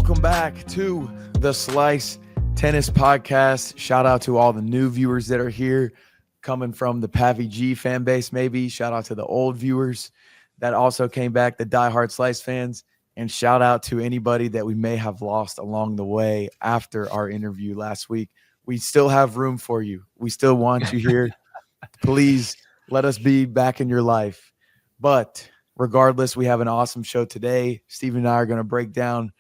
Welcome back to the Slice Tennis Podcast. Shout out to all the new viewers that are here coming from the Pavvy G fan base, maybe. Shout out to the old viewers that also came back, the diehard Slice fans. And shout out to anybody that we may have lost along the way after our interview last week. We still have room for you. We still want you here. Please let us be back in your life. But regardless, we have an awesome show today. Steven and I are going to break down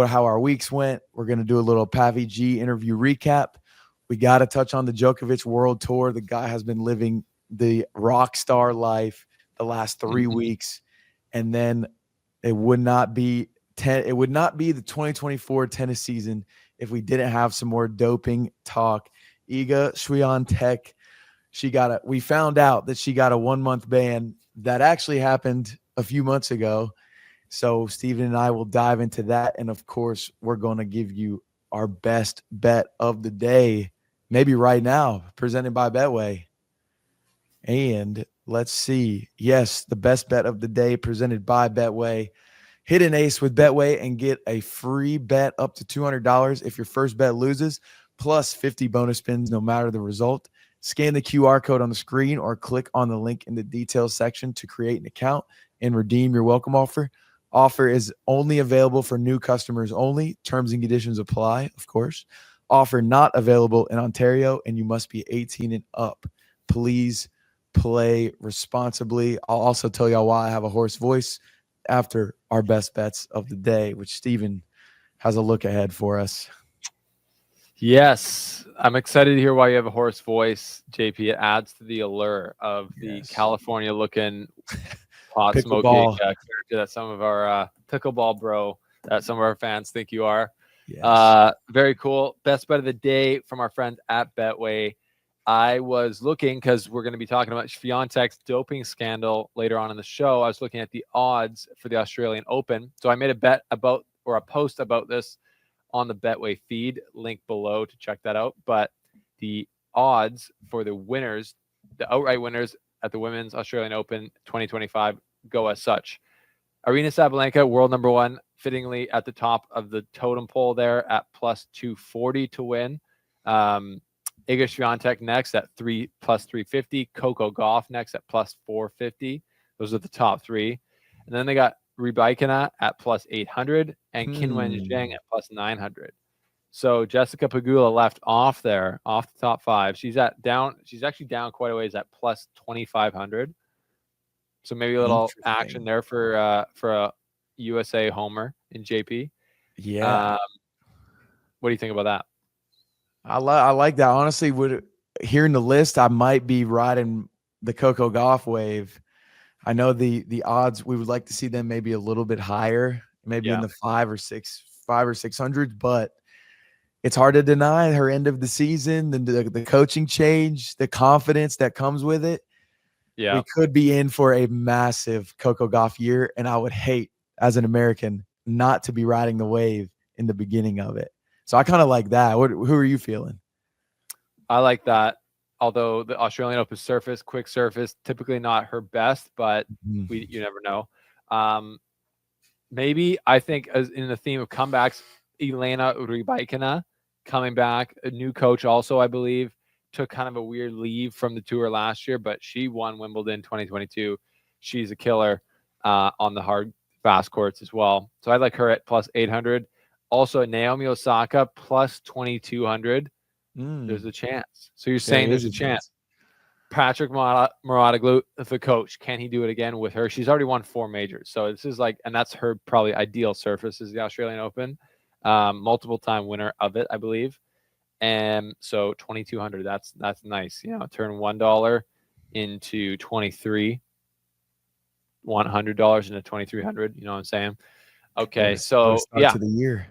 how our weeks went. We're going to do a little Pavvy G interview recap. We got to touch on the Djokovic World Tour. The guy has been living the rock star life the last 3 weeks. And then it would not be the 2024 tennis season if we didn't have some more doping talk. Iga Swiatek, we found out that she got a 1-month ban. That actually happened a few months ago. So Steven and I will dive into that. And of course, we're going to give you our best bet of the day, maybe right now, presented by Betway. And let's see. Yes, the best bet of the day presented by Betway. Hit an ace with Betway and get a free bet up to $200 if your first bet loses, plus 50 bonus spins no matter the result. Scan the QR code on the screen or click on the link in the details section to create an account and redeem your welcome offer. Offer is only available for new customers only. Terms and conditions apply, of course. Offer not available in Ontario, and you must be 18 and up. Please play responsibly. I'll also tell y'all why I have a hoarse voice after our best bets of the day, which Steven has a look ahead for us. Yes, I'm excited to hear why you have a hoarse voice, JP. It adds to the allure of the California-looking pot smoking character that some of our pickleball bro that some of our fans think you are. Yes. Very cool. Best bet of the day from our friend at Betway. I was looking, because we're going to be talking about Swiatek's doping scandal later on in the show. I was looking at the odds for the Australian Open. So I made a bet about, or a post about this on the Betway feed, link below to check that out. But the odds for the winners, the outright winners at the Women's Australian Open 2025 go as such. Aryna Sabalenka, world number one, fittingly at the top of the totem pole there at plus 240 to win. Iga Swiatek next at plus 350. Coco Gauff next at plus 450. Those are the top three. And then they got Rybakina at plus 800 and Qinwen Zheng at plus 900. So Jessica Pegula left off there, off the top five. She's actually down quite a ways at plus 2,500. So maybe a little action there for a USA homer in JP. Yeah. What do you think about that? I like that. Honestly, hearing the list, I might be riding the Coco Gauff wave. I know the odds, we would like to see them maybe a little bit higher, maybe in the 5 or 600s, but it's hard to deny her end of the season, the coaching change, the confidence that comes with it. Yeah, we could be in for a massive Coco Gauff year, and I would hate as an American not to be riding the wave in the beginning of it. So I kind of like that. Who are you feeling? I like that. Although the Australian Open surface, quick surface, typically not her best, but you never know. Maybe I think, as in the theme of comebacks, Elena Rybakina coming back, a new coach also, I believe, took kind of a weird leave from the tour last year, but she won Wimbledon 2022. She's a killer on the hard, fast courts as well. So I like her at plus 800. Also, Naomi Osaka plus 2,200. There's a chance. So you're saying there's a chance. Patrick Mouratoglou, the coach, can he do it again with her? She's already won 4 majors. So this is and that's her probably ideal surface is the Australian Open. Multiple time winner of it, I believe. And so 2,200, that's nice. Turn $1 into 23, $100 into 2,300. You know what I'm saying? Okay, so to the year.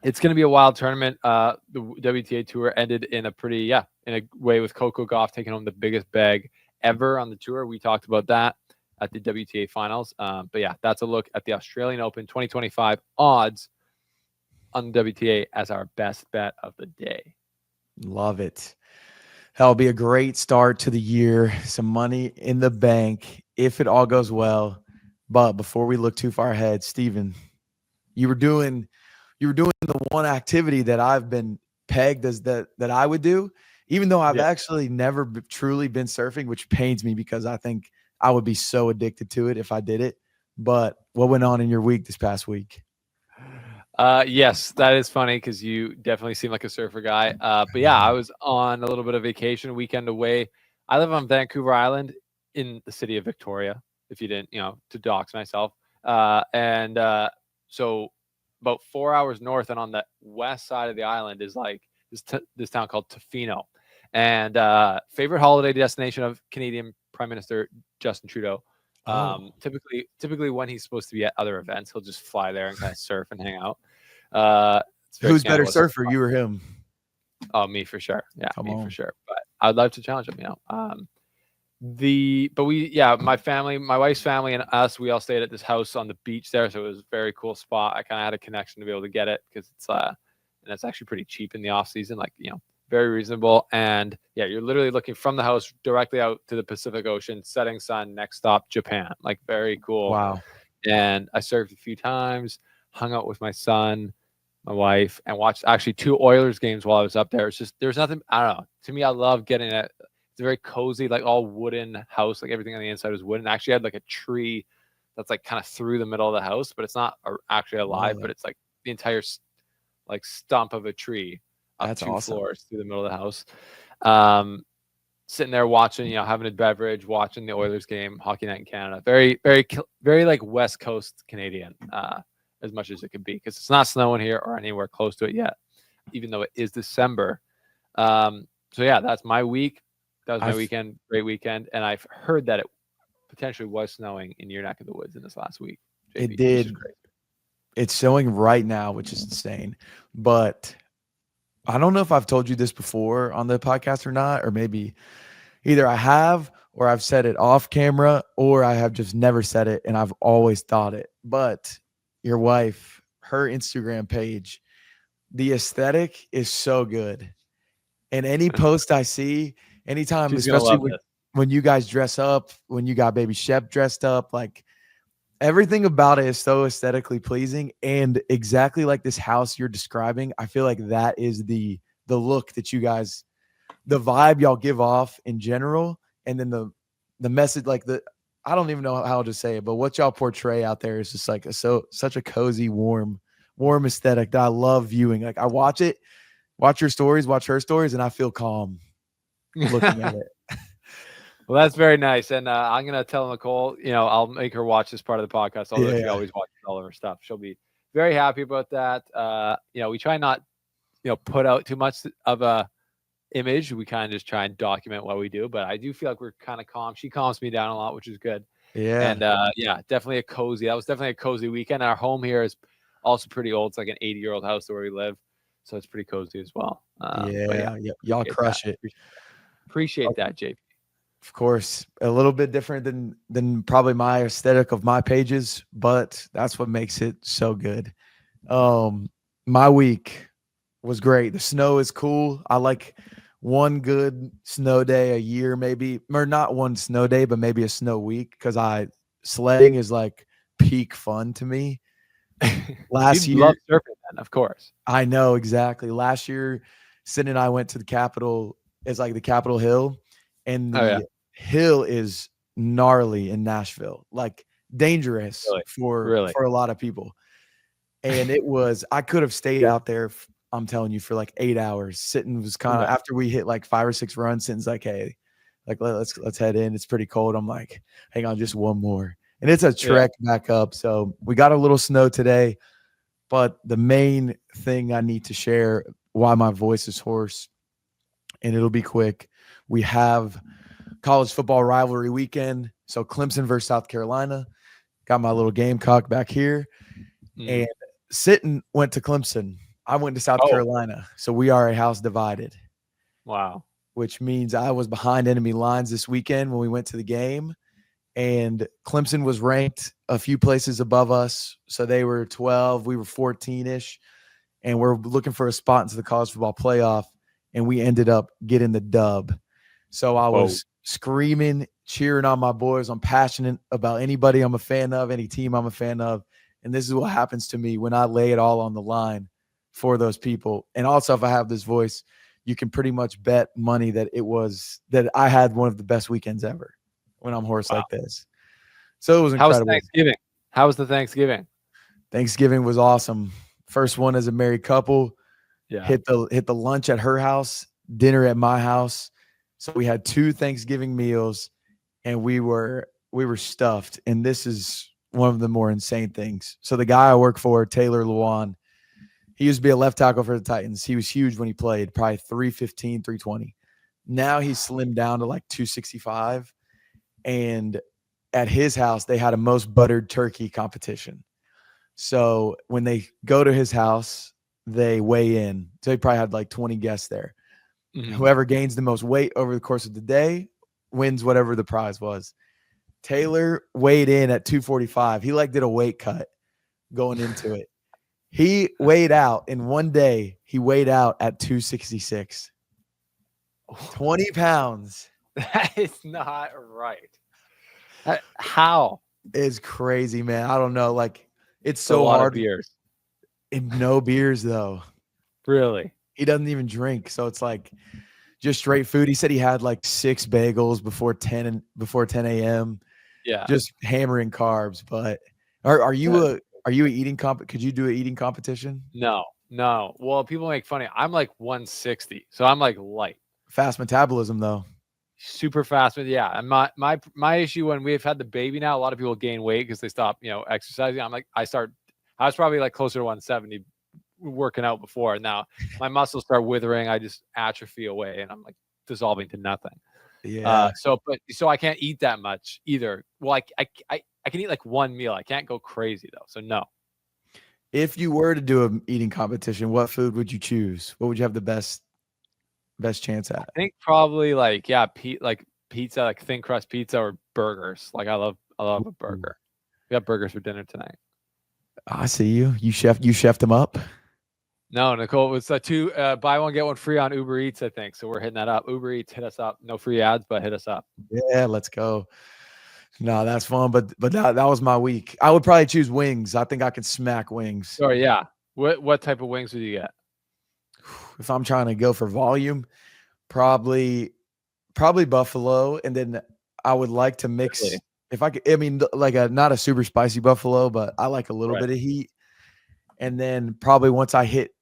It's going to be a wild tournament. The WTA Tour ended in a way with Coco Gauff taking home the biggest bag ever on the tour. We talked about that at the WTA finals. But yeah, that's a look at the Australian Open 2025 odds on the WTA as our best bet of the day. Love it. That'll be a great start to the year. Some money in the bank if it all goes well. But before we look too far ahead, Steven, you were doing you were doing the one activity that I've been pegged as that I would do, even though I've actually never truly been surfing, which pains me because I think I would be so addicted to it if I did it. But what went on in your week this past week? Yes, that is funny because you definitely seem like a surfer guy. But yeah, I was on a little bit of vacation, weekend away. I live on Vancouver Island in the city of Victoria, if you didn't, to dox myself. So about 4 hours north and on the west side of the island is like this town called Tofino. And favorite holiday destination of Canadian Prime Minister Justin Trudeau. Typically when he's supposed to be at other events, he'll just fly there and kind of surf and hang out. Who's better surfer, you or him? Oh, me for sure. Yeah, for sure. But I'd love to challenge him. My family, my wife's family, and us, we all stayed at this house on the beach there, so it was a very cool spot. I kind of had a connection to be able to get it because it's actually pretty cheap in the off season, very reasonable. And yeah, you're literally looking from the house directly out to the Pacific Ocean, setting sun, next stop Japan. Like, very cool. Wow. And I surfed a few times, hung out with my son, my wife, and watched actually 2 Oilers games while I was up there. It's just, there's nothing, I don't know. To me, I love getting it. It's a very cozy, like all wooden house. Like everything on the inside was wooden. Actually had like a tree that's like kind of through the middle of the house, but it's not actually alive, but it's like the entire like stump of a tree up That's 2 awesome. floors through the middle of the house. Sitting there watching, having a beverage, watching the Oilers game, Hockey Night in Canada. Very, very, very like West Coast Canadian, as much as it could be, because it's not snowing here or anywhere close to it yet, even though it is December. So yeah, that's my week. That was my weekend. Great weekend. And I've heard that it potentially was snowing in your neck of the woods in this last week. JP, it did. It's snowing right now, which is insane. But I don't know if I've told you this before on the podcast or not, or maybe either I have or I've said it off camera, or I have just never said it and I've always thought it. But your wife, her Instagram page, the aesthetic is so good. And any post I see, anytime, especially when you guys dress up, when you got baby Shep dressed up, like everything about it is so aesthetically pleasing, and exactly like this house you're describing. I feel like that is the look that you guys, the vibe y'all give off in general, and then the message, like I don't even know how to say it, but what y'all portray out there is just like such a cozy, warm aesthetic that I love viewing. Like I watch your stories, watch her stories, and I feel calm looking at it. Well, that's very nice. And I'm going to tell Nicole, I'll make her watch this part of the podcast, although she always watches all of her stuff. She'll be very happy about that. We try not, put out too much of a image. We kind of just try and document what we do. But I do feel like we're kind of calm. She calms me down a lot, which is good. Yeah. And definitely that was definitely a cozy weekend. Our home here is also pretty old. It's like an 80-year-old house where we live. So it's pretty cozy as well. Y'all crush it. Appreciate that, JP. Of course, a little bit different than probably my aesthetic of my pages, but that's what makes it so good. My week was great. The snow is cool. I like one good snow day a year, maybe, or not one snow day, but maybe a snow week, because sledding is like peak fun to me. Last year, love surfing, then, of course. I know, exactly. Last year, Sid and I went to the Capitol. It's like the Capitol Hill. And the hill is gnarly in Nashville, like dangerous for a lot of people. And I could have stayed out there, I'm telling you, for like 8 hours. Sitting was kind of, after we hit like 5 or 6 runs, Sitting's like, hey, like let's head in. It's pretty cold. I'm like, hang on, just one more. And it's a trek back up. So we got a little snow today, but the main thing I need to share, why my voice is hoarse, and it'll be quick. We have college football rivalry weekend. So Clemson versus South Carolina. Got my little Gamecock back here. And Sitting went to Clemson. I went to South Carolina. So we are a house divided. Wow. Which means I was behind enemy lines this weekend when we went to the game. And Clemson was ranked a few places above us. So they were 12. We were 14-ish. And we're looking for a spot into the college football playoff. And we ended up getting the dub. So I was screaming, cheering on my boys. I'm passionate about anybody I'm a fan of, any team I'm a fan of. And this is what happens to me when I lay it all on the line for those people. And also, if I have this voice, you can pretty much bet money that I had one of the best weekends ever when I'm hoarse like this. So it was incredible. How was Thanksgiving? How was the Thanksgiving? Thanksgiving was awesome. First one as a married couple. Yeah. Hit the lunch at her house, dinner at my house. So we had 2 Thanksgiving meals, and we were stuffed. And this is one of the more insane things. So the guy I work for, Taylor Lewan, he used to be a left tackle for the Titans. He was huge when he played, probably 315, 320. Now he's slimmed down to like 265. And at his house, they had a most buttered turkey competition. So when they go to his house, they weigh in. So he probably had like 20 guests there. Mm-hmm. Whoever gains the most weight over the course of the day wins whatever the prize was. Taylor weighed in at 245. He did a weight cut going into it. He weighed out in one day. He weighed out at 266. 20 pounds. That is not right. How? It's crazy, man. I don't know. It's so hard. Of beers. No beers, though. Really? He doesn't even drink. So it's just straight food. He said he had 6 bagels before 10 a.m. Yeah. Just hammering carbs. But are you eating could you do an eating competition? No. Well, people make fun of me. I'm 160. So I'm light. Fast metabolism though. Super fast. Yeah. And my issue when we've had the baby now, a lot of people gain weight because they stop, exercising. I was probably closer to 170 working out before. And now my muscles start withering. I just atrophy away and I'm dissolving to nothing. Yeah. So I can't eat that much either. Well, I can eat one meal. I can't go crazy though. So no. If you were to do an eating competition, what food would you choose? What would you have the best chance at? I think probably pizza, thin crust pizza or burgers. I love a burger. We got burgers for dinner tonight. I see you. You chefed them up? No, Nicole, it's buy one, get one free on Uber Eats, I think. So we're hitting that up. Uber Eats, hit us up. No free ads, but hit us up. Yeah, let's go. No, that's fun. But that was my week. I would probably choose wings. I think I can smack wings. Sorry, yeah. What type of wings would you get? If I'm trying to go for volume, probably buffalo, and then I would like to mix. Really? If I could, I mean, not a super spicy buffalo, but I like a little bit of heat. And then probably once I hit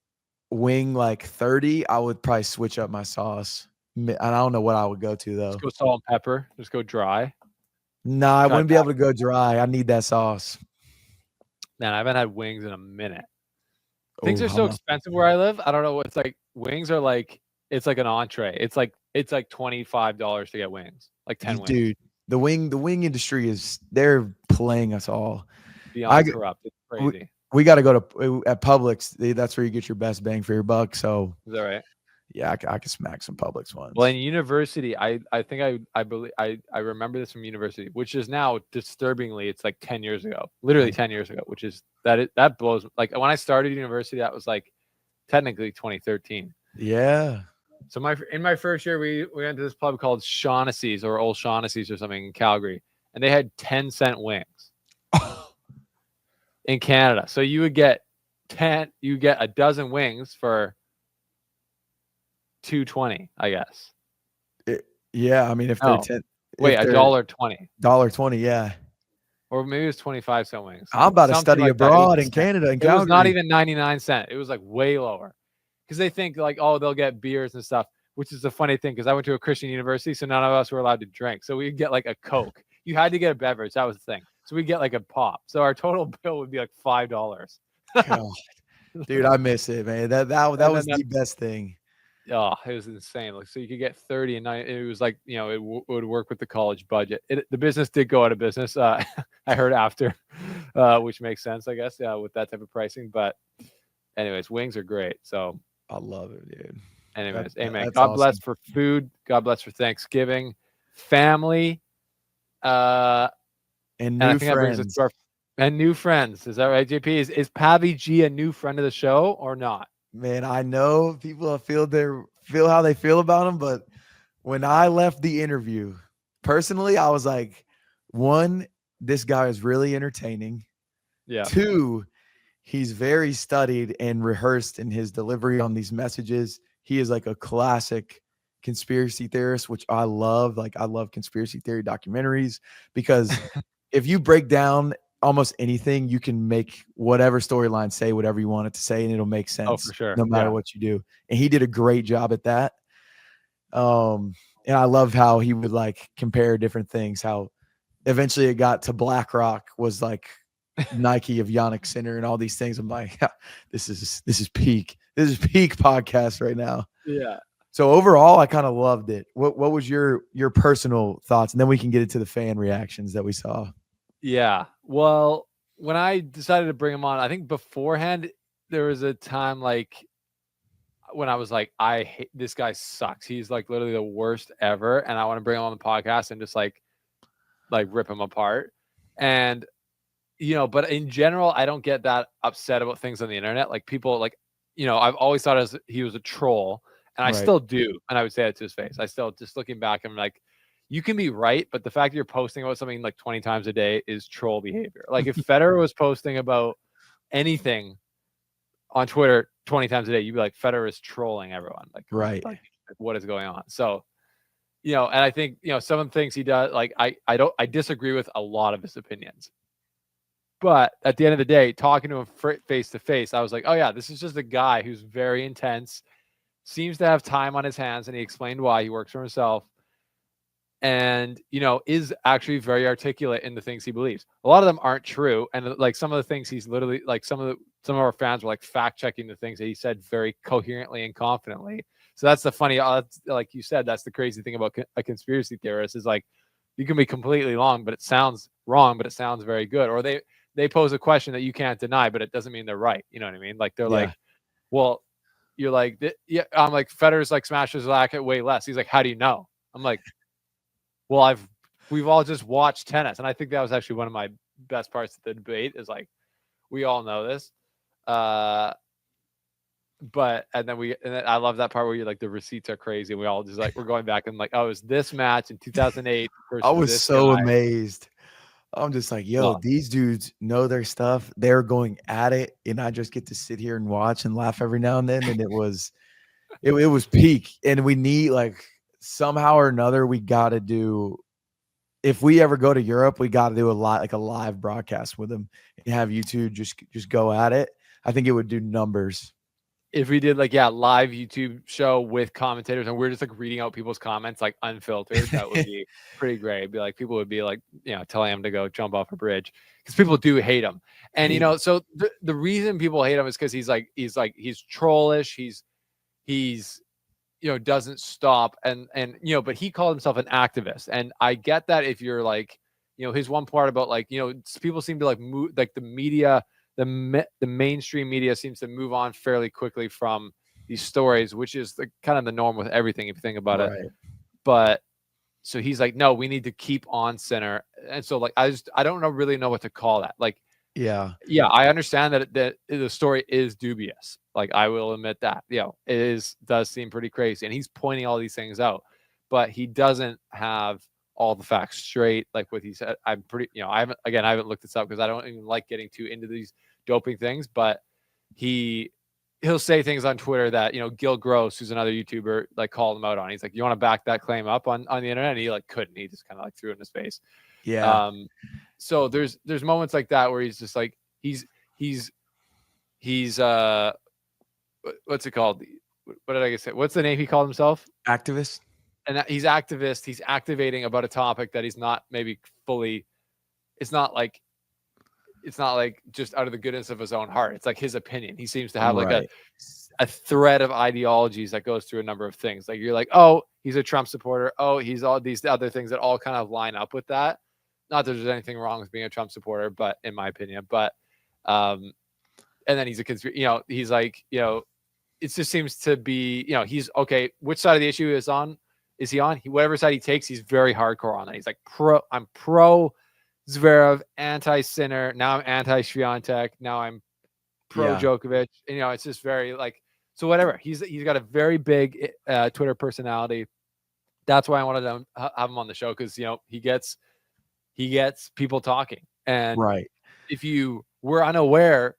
wing 30, I would probably switch up my sauce. And I don't know what I would go to though. Just go salt and pepper. Just go dry. No, I wouldn't be able to go dry. I need that sauce. Man, I haven't had wings in a minute. Things are so expensive where I live. I don't know what it's like. Wings are it's like an entree. It's $25 to get wings. 10 wings. Dude, the wing industry they're playing us all. Beyond corrupt. It's crazy. We got to go to at Publix. That's where you get your best bang for your buck. So is that right? Yeah, I can smack some Publix ones. Well, in university, I think I believe I remember this from university, which is now disturbingly, it's 10 years ago, literally 10 years ago, which is that blows. When I started university, that was technically 2013. Yeah. So in my first year, we went to this pub called Shaughnessy's or Old Shaughnessy's or something in Calgary, and they had 10-cent wings in Canada. So you would get a dozen wings for $2.20, I guess. Yeah, I mean if they're 10. Wait, $1.20. $1.20, yeah. Or maybe it's 25-cent wings. I'm about to study abroad in Canada. It was not even 99 cents. It was way lower. Because they think they'll get beers and stuff, which is a funny thing because I went to a Christian university, so none of us were allowed to drink. So we'd get a Coke. You had to get a beverage. That was the thing. So we'd get a pop. So our total bill would be $5. Dude, I miss it, man. That was the best thing. Oh, it was insane. So you could get 30 and it was it would work with the college budget. The business did go out of business. I heard after, which makes sense, I guess, with that type of pricing. But anyways, wings are great. So I love it, dude. Anyways, amen. God bless for food. God bless for Thanksgiving, family, and new friends. And new friends. Is that right, JP? Is Pavvy G a new friend of the show or not? Man, I know people feel how they feel about him, but when I left the interview, personally, I was like, one, this guy is really entertaining. Yeah. 2, he's very studied and rehearsed in his delivery on these messages. He is like a classic conspiracy theorist, which I love. Like, I love conspiracy theory documentaries because if you break down almost anything, you can make whatever storyline say whatever you want it to say, and it'll make Oh, sense for sure. no matter Yeah. what you do. And he did a great job at that. And I loved how he would like compare different things. How eventually it got to BlackRock was like Nike of Yannick Sinner and all these things. I'm like, this is peak. This is peak podcast right now. Yeah. So overall, I kind of loved it. What was your personal thoughts? And then we can get into the fan reactions that we saw. Yeah. Well, when I decided to bring him on, I think beforehand there was a time like when I was like, I hate this guy sucks. He's like literally the worst ever. And I want to bring him on the podcast and just like rip him apart. And but in general, I don't get that upset about things on the internet. Like people like, I've always thought he was a troll, and I Right. still do. And I would say that to his face. I still, just looking back, I'm like, you can be right, but the fact that you're posting about something like 20 times a day is troll behavior. Like if Federer was posting about anything on Twitter 20 times a day, you'd be like, Federer is trolling everyone. Like, Right. like what is going on? So, and I think, some of the things he does, like I disagree with a lot of his opinions. But at the end of the day, talking to him face to face, I was like, oh yeah, this is just a guy who's very intense, seems to have time on his hands, and he explained why. He works for himself, and is actually very articulate in the things he believes. A lot of them aren't true, and like some of the things he's literally like some of our fans were like fact checking the things that he said very coherently and confidently. So that's the funny, like you said, that's the crazy thing about a conspiracy theorist is like you can be completely wrong, but it sounds wrong, but it sounds very good. Or they pose a question that you can't deny, but it doesn't mean they're right. You know what I mean? Like they're like, well, you're like, yeah. I'm like, Federer's like smashes his racket way less. He's like, how do you know? I'm like, well, we've all just watched tennis, and I think that was actually one of my best parts of the debate. Is like, we all know this, but and then I love that part where you're like, the receipts are crazy, and we all just like we're going back and like, oh, it was this match in 2008. I was this so guy. amazed. I'm just like, yo, Well, these dudes know their stuff. They're going at it, and I just get to sit here and watch and laugh every now and then. And it was peak. And we need like somehow or another, we got to do. If we ever go to Europe, we got to do a live broadcast with them and have you two just go at it. I think it would do numbers. if we did like live YouTube show with commentators and we're just like reading out people's comments like unfiltered, that would be pretty great. It'd be like people would be like, telling him to go jump off a bridge because people do hate him. And so the reason people hate him is because he's trollish, he's doesn't stop and but he called himself an activist. And I get that if you're like, his one part about like, people seem to like move like the media. The mainstream media seems to move on fairly quickly from these stories, which is the kind of the norm with everything if you think about it. But so he's like, no, we need to keep on center. And so like I don't really know what to call that. Like, yeah, I understand that the story is dubious. Like I will admit that, it does seem pretty crazy, and he's pointing all these things out, but he doesn't have all the facts straight. Like what he said, I'm pretty, I haven't looked this up because I don't even like getting too into these doping things, but he'll say things on Twitter that, Gil Gross, who's another YouTuber, like called him out on. He's like, you want to back that claim up on the internet? And he like couldn't. He just kind of like threw it in his face. Yeah. So there's moments like that where he's just like, he's what's it called? What did I say? What's the name he called himself? Activist. And he's activist. He's activating about a topic that he's not maybe fully. It's not like just out of the goodness of his own heart. It's like his opinion. He seems to have like a thread of ideologies that goes through a number of things. Like you're like, oh, he's a Trump supporter. Oh, he's all these other things that all kind of line up with that. Not that there's anything wrong with being a Trump supporter, but in my opinion, and then he's he's like, it just seems to be, he's okay. Which side of the issue is he on? Whatever side he takes, he's very hardcore on that. He's like I'm pro Zverev, anti-Sinner. Now I'm anti-Swiatek. Now I'm pro Djokovic. And, it's just very like, so whatever. He's got a very big Twitter personality. That's why I wanted to have him on the show because, he gets people talking. And if you were unaware,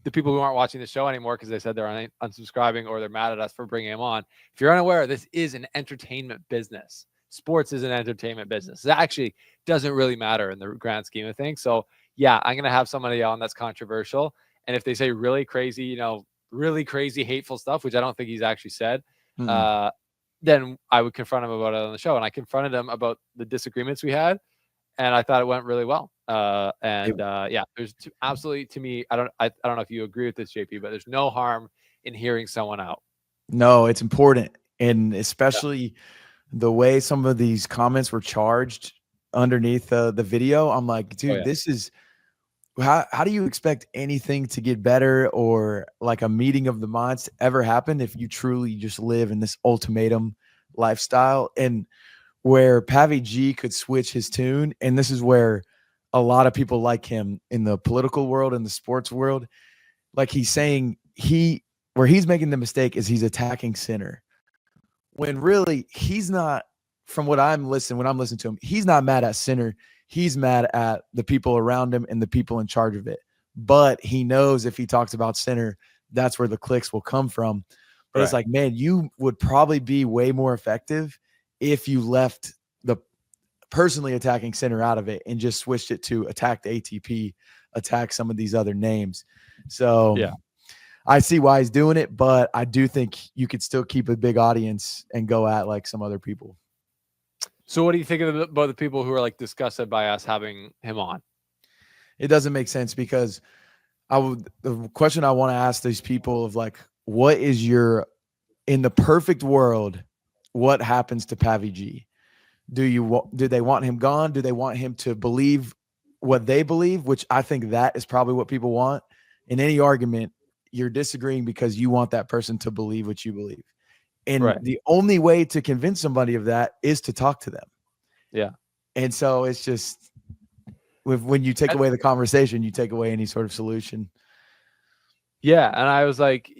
the people who aren't watching the show anymore because they said they're unsubscribing or they're mad at us for bringing him on. If you're unaware, this is an entertainment business. Sports is an entertainment business. It actually doesn't really matter in the grand scheme of things. So yeah, I'm going to have somebody on that's controversial. And if they say really crazy, really crazy, hateful stuff, which I don't think he's actually said, then I would confront him about it on the show. And I confronted him about the disagreements we had. And I thought it went really well. Yeah, there's absolutely, to me, I don't know if you agree with this, JP, but there's no harm in hearing someone out. No, it's important. And especially the way some of these comments were charged underneath the video. I'm like, dude, this is how do you expect anything to get better or like a meeting of the minds to ever happen if you truly just live in this ultimatum lifestyle? And where Pavvy G could switch his tune, and this is where a lot of people like him in the political world and the sports world, like he's saying where he's making the mistake is he's attacking Sinner, when really he's not. From what when I'm listening to him, he's not mad at Sinner. He's mad at the people around him and the people in charge of it. But he knows if he talks about Sinner, that's where the clicks will come from. But It's like, man, you would probably be way more effective if you left the personally attacking Sinner out of it and just switched it to attack the ATP, attack some of these other names. So yeah, I see why he's doing it, but I do think you could still keep a big audience and go at like some other people. So what do you think about the people who are like disgusted by us having him on? It doesn't make sense because the question I want to ask these people of like, what is in the perfect world, what happens to Pavvy G? Do they want him gone? Do they want him to believe what they believe? Which I think that is probably what people want. In any argument, you're disagreeing because you want that person to believe what you believe. And the only way to convince somebody of that is to talk to them. Yeah. And so it's just when you take away the conversation, you take away any sort of solution. Yeah. And I was like,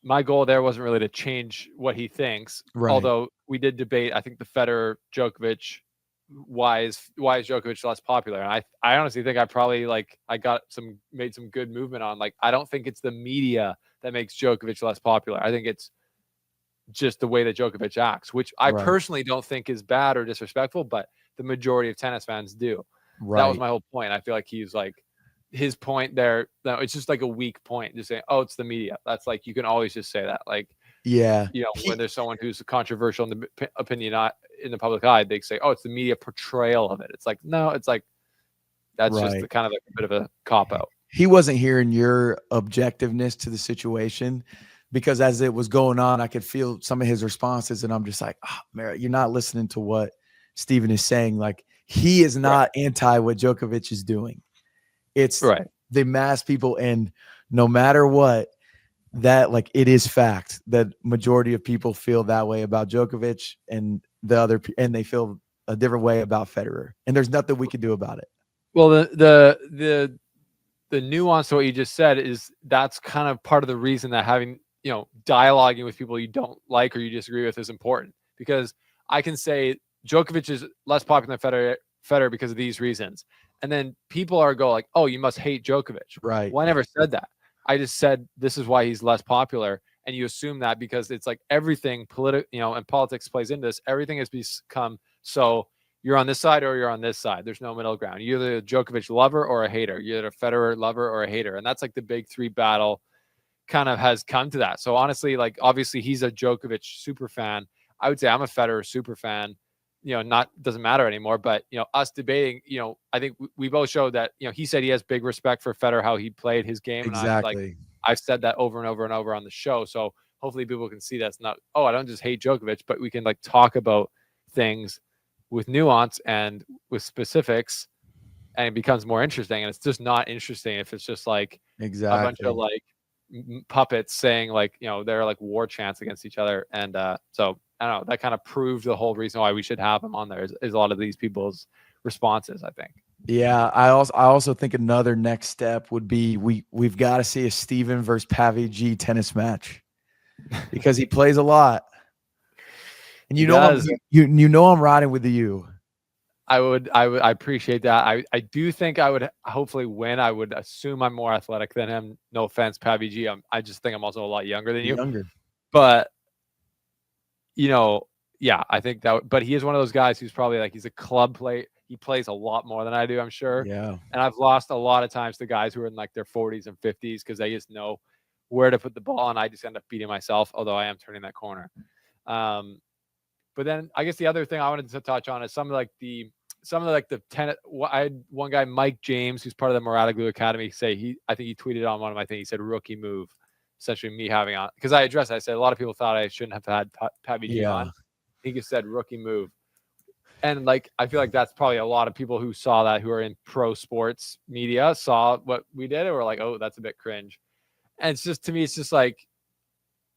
my goal there wasn't really to change what he thinks. Right. Although we did debate, I think the Federer Djokovic, why is Djokovic less popular? And I honestly think I probably made some good movement on, like, I don't think it's the media that makes Djokovic less popular. I think it's just the way that Djokovic acts, which I personally don't think is bad or disrespectful, but the majority of tennis fans do. Right. That was my whole point. I feel like he's like, his point there, no, it's just like a weak point, just saying, oh, it's the media. That's like, you can always just say that. Like, when there's someone who's controversial in the opinion, not in the public eye, they say, oh, it's the media portrayal of it. It's like, no, it's like, that's just the kind of like a bit of a cop out. He wasn't hearing your objectiveness to the situation, because as it was going on, I could feel some of his responses, and I'm just like, oh, Merritt, you're not listening to what Steven is saying. Like, he is not anti what Djokovic is doing. It's the mass people, and no matter what, that, like, it is fact that majority of people feel that way about Djokovic, and and they feel a different way about Federer, and there's nothing we can do about it. Well, the nuance to what you just said is that's kind of part of the reason that having, dialoguing with people you don't like or you disagree with is important, because I can say Djokovic is less popular than Federer because of these reasons. And then people go like, oh, you must hate Djokovic. Right. Well, I never said that. I just said, this is why he's less popular. And you assume that because it's like everything and politics plays into this. Everything has become, so you're on this side or you're on this side. There's no middle ground. You're either a Djokovic lover or a hater. You're either a Federer lover or a hater. And that's like the big three battle kind of has come to that. So honestly, like, obviously he's a Djokovic super fan. I would say I'm a Federer super fan. Doesn't matter anymore, but us debating, I think we both showed that, he said he has big respect for Federer, how he played his game. Exactly. And I've said that over and over and over on the show. So hopefully people can see that's not, oh, I don't just hate Djokovic, but we can like talk about things with nuance and with specifics, and it becomes more interesting. And it's just not interesting if it's just like a bunch of like puppets saying like, they're like war chants against each other. And so I don't know, that kind of proved the whole reason why we should have him on there is a lot of these people's responses, I think. Yeah, I also think another next step would be we've got to see a Steven versus Pavvy G tennis match, because he plays a lot. And you know I'm riding with you. I appreciate that. I do think I would hopefully win. I would assume I'm more athletic than him. No offense, Pavvy G. I just think I'm also a lot younger than you. Younger. But yeah, I think that. But he is one of those guys who's probably like he's a club play. He plays a lot more than I do, I'm sure. Yeah. And I've lost a lot of times to guys who are in like their 40s and 50s because they just know where to put the ball, and I just end up beating myself. Although I am turning that corner. But then I guess the other thing I wanted to touch on is some of the tennis. I had one guy, Mike James, who's part of the Morataglu Academy, say I think he tweeted on one of my things. He said rookie move, essentially me having on because I addressed it. I said a lot of people thought I shouldn't have had Pavvy G on. He just said rookie move, and like I feel like that's probably a lot of people who saw that who are in pro sports media saw what we did and were like, oh, that's a bit cringe. And it's just to me, it's just like,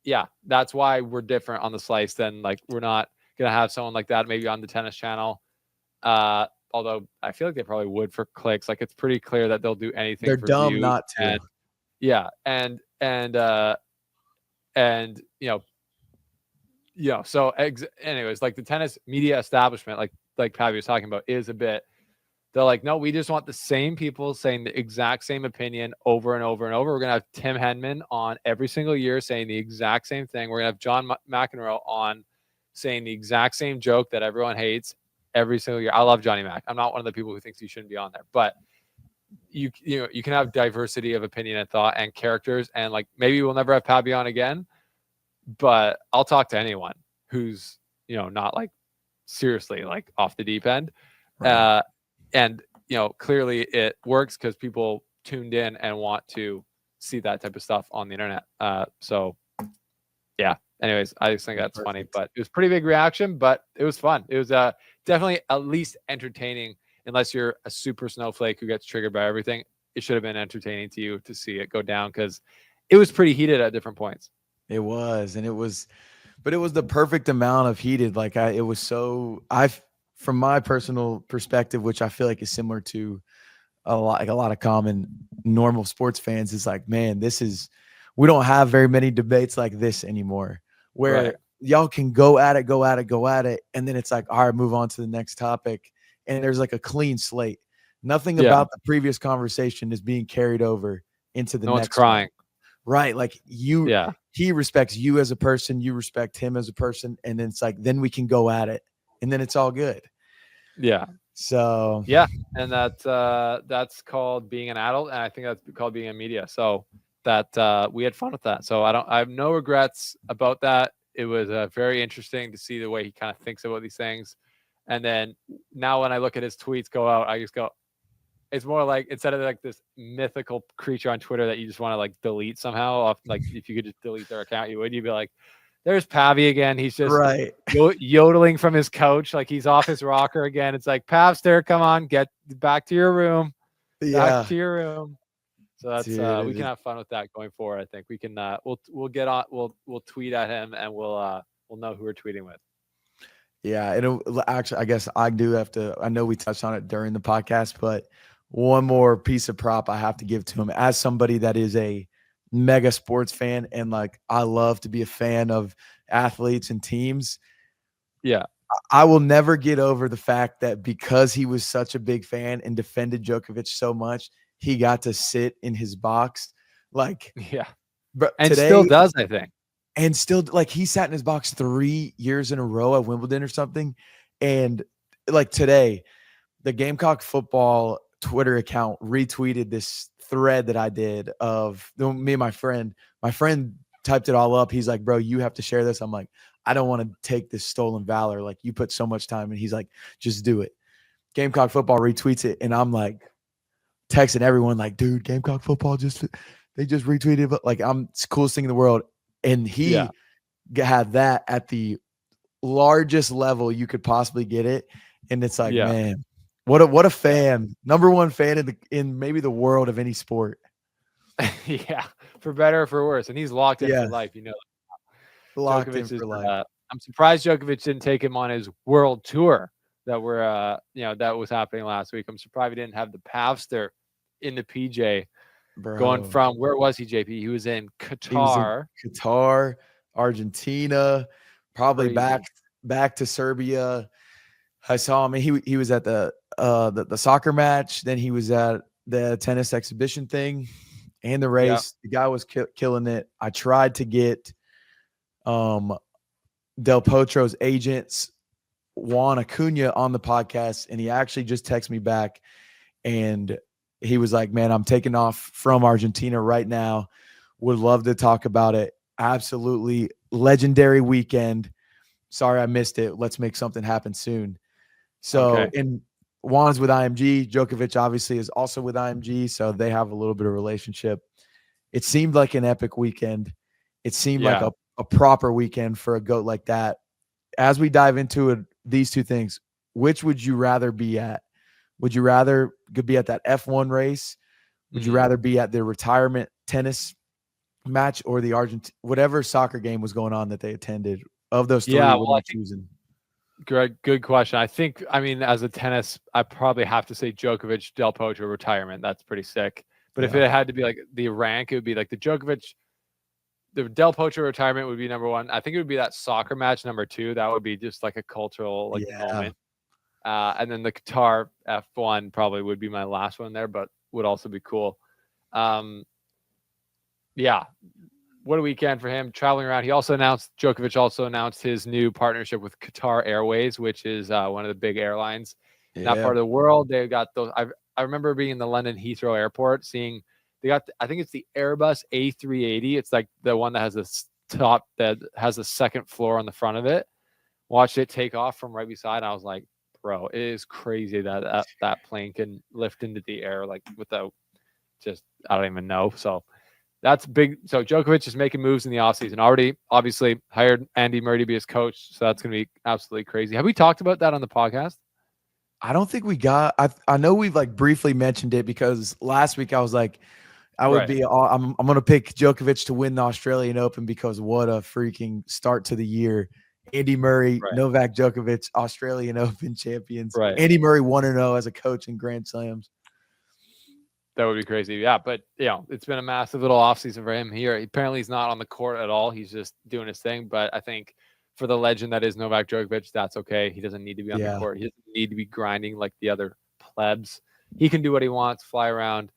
yeah, that's why we're different on the slice. Than like we're not gonna have someone like that maybe on the tennis channel. Although I feel like they probably would for clicks. Like it's pretty clear that they'll do anything. They're for dumb views. not to. And, yeah, and So anyways, like the tennis media establishment, like Pavvy was talking about, is a bit. They're like, no, we just want the same people saying the exact same opinion over and over and over. We're gonna have Tim Henman on every single year saying the exact same thing. We're gonna have John McEnroe on saying the exact same joke that everyone hates every single year. I love Johnny Mac. I'm not one of the people who thinks he shouldn't be on there, but you can have diversity of opinion and thought and characters, and like maybe we'll never have Pavvy on again, but I'll talk to anyone who's not like seriously like off the deep end. Right. And clearly it works because people tuned in and want to see that type of stuff on the internet. So yeah. Anyways, I just think that's funny, but it was pretty big reaction, but it was fun. It was definitely at least entertaining, unless you're a super snowflake who gets triggered by everything. It should have been entertaining to you to see it go down because it was pretty heated at different points. It was, and it was the perfect amount of heated. Like from my personal perspective, which I feel like is similar to a lot of common normal sports fans, is like, man, we don't have very many debates like this anymore, where y'all can go at it. And then it's like, all right, move on to the next topic. And there's like a clean slate. Nothing about the previous conversation is being carried over into the next. No one's crying. Right. Like he respects you as a person. You respect him as a person. And then it's like, then we can go at it. And then it's all good. Yeah. So yeah, and that's called being an adult, and I think that's called being in media. So that we had fun with that. So I have no regrets about that. It was very interesting to see the way he kind of thinks about these things. And then now when I look at his tweets go out, I just go, it's more like instead of like this mythical creature on Twitter that you just want to like delete somehow off, like if you could just delete their account, you'd be like, there's Pavvy again. He's just yodeling from his couch. Like he's off his rocker again. It's like, Pavster, come on, get back to your room. Back to your room. So that's we can have fun with that going forward. I think we can we'll get on we'll tweet at him and we'll know who we're tweeting with. Yeah, actually I guess I do have to, I know we touched on it during the podcast, but one more piece of prop I have to give to him as somebody that is a mega sports fan, and like I love to be a fan of athletes and teams. Yeah. I will never get over the fact that because he was such a big fan and defended Djokovic so much, he got to sit in his box. Like, yeah. But and today, still does, I think. And still, like, he sat in his box 3 years in a row at Wimbledon or something. And like today, the Gamecock football Twitter account retweeted this thread that I did of me and my friend. My friend typed it all up. He's like, bro, you have to share this. I'm like, I don't want to take this stolen valor. Like, you put so much time. And he's like, just do it. Gamecock football retweets it. And I'm like texting everyone like, dude, Gamecock football they just retweeted. But like, it's the coolest thing in the world. And he had that at the largest level you could possibly get it. And it's like, man, what a fan. Number one fan in maybe the world of any sport. Yeah, for better or for worse. And he's locked in for life, Locked in for life. I'm surprised Djokovic didn't take him on his world tour that that was happening last week. I'm surprised he didn't have the Pavster in the PJ. Bro. Going from, where was he, JP? He was in Qatar. Qatar, Argentina, probably back to Serbia. I saw him. He was at the soccer match. Then he was at the tennis exhibition thing and the Yeah. race. The guy was killing it. I tried to get Del Potro's agents Juan Acuna on the podcast, and he actually just texted me back, and he was like, "Man, I'm taking off from Argentina right now. Would love to talk about it. Absolutely legendary weekend. Sorry I missed it. Let's make something happen soon." So, Okay. and Juan's with IMG. Djokovic obviously is also with IMG, so they have a little bit of relationship. It seemed like an epic weekend. It seemed like Yeah. a proper weekend for a GOAT like that. As we dive into it, these two things, which would you rather be at? Would you rather be at that F1 race? Would you rather be at the retirement tennis match or the whatever soccer game was going on that they attended? Of those three, Yeah. what Well, are I you think choosing? good question. I mean, as a tennis, I probably have to say Djokovic, Del Potro retirement. That's pretty sick. But if Yeah. it had to be like the rank, it would be like the Djokovic, the Del Potro retirement would be number one. I think it would be that soccer match number two. That would be just like a cultural Yeah. moment. And then the Qatar F1 probably would be my last one there, but would also be cool. Yeah. What a weekend for him traveling around. Djokovic also announced his new partnership with Qatar Airways, which is one of the big airlines in that part of the world. They've got those. I remember being in the London Heathrow Airport, seeing they got, I think it's the Airbus A380. It's like the one that has this top that has a second floor on the front of it. Watched it take off from right beside. And I was like, bro, it is crazy that that plane can lift into the air like without just, I don't even know. So that's big. So Djokovic is making moves in the offseason. Already, obviously, hired Andy Murray to be his coach. So that's going to be absolutely crazy. Have we talked about that on the podcast? I don't think we got. I know we've like briefly mentioned it because last week I was like, I'm gonna pick Djokovic to win the Australian Open because what a freaking start to the year. Andy Murray, Right. Novak Djokovic, Australian Open champions. Right. Andy Murray 1-0 as a coach in Grand Slams. That would be crazy. Yeah, but it's been a massive little offseason for him here. Apparently he's not on the court at all. He's just doing his thing. But I think for the legend that is Novak Djokovic, that's okay. He doesn't need to be on the court. He doesn't need to be grinding like the other plebs. He can do what he wants, fly around,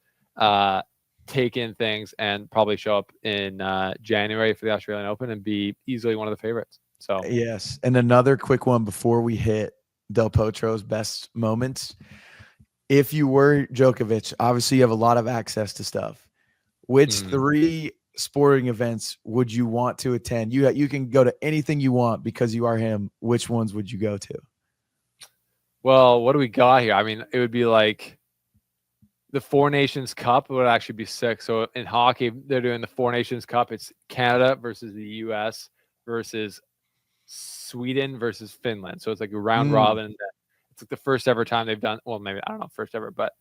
take in things, and probably show up in January for the Australian Open and be easily one of the favorites. So yes. And another quick one before we hit Del Potro's best moments. If you were Djokovic, obviously you have a lot of access to stuff. Which three sporting events would you want to attend? You can go to anything you want because you are him. Which ones would you go to? Well, what do we got here? I mean, it would be like the Four Nations Cup would actually be sick. So in hockey, they're doing the Four Nations Cup. It's Canada versus the U.S. versus Sweden versus Finland. So it's like a round robin. It's like the first ever time they've done. Well, maybe I don't know, first ever, but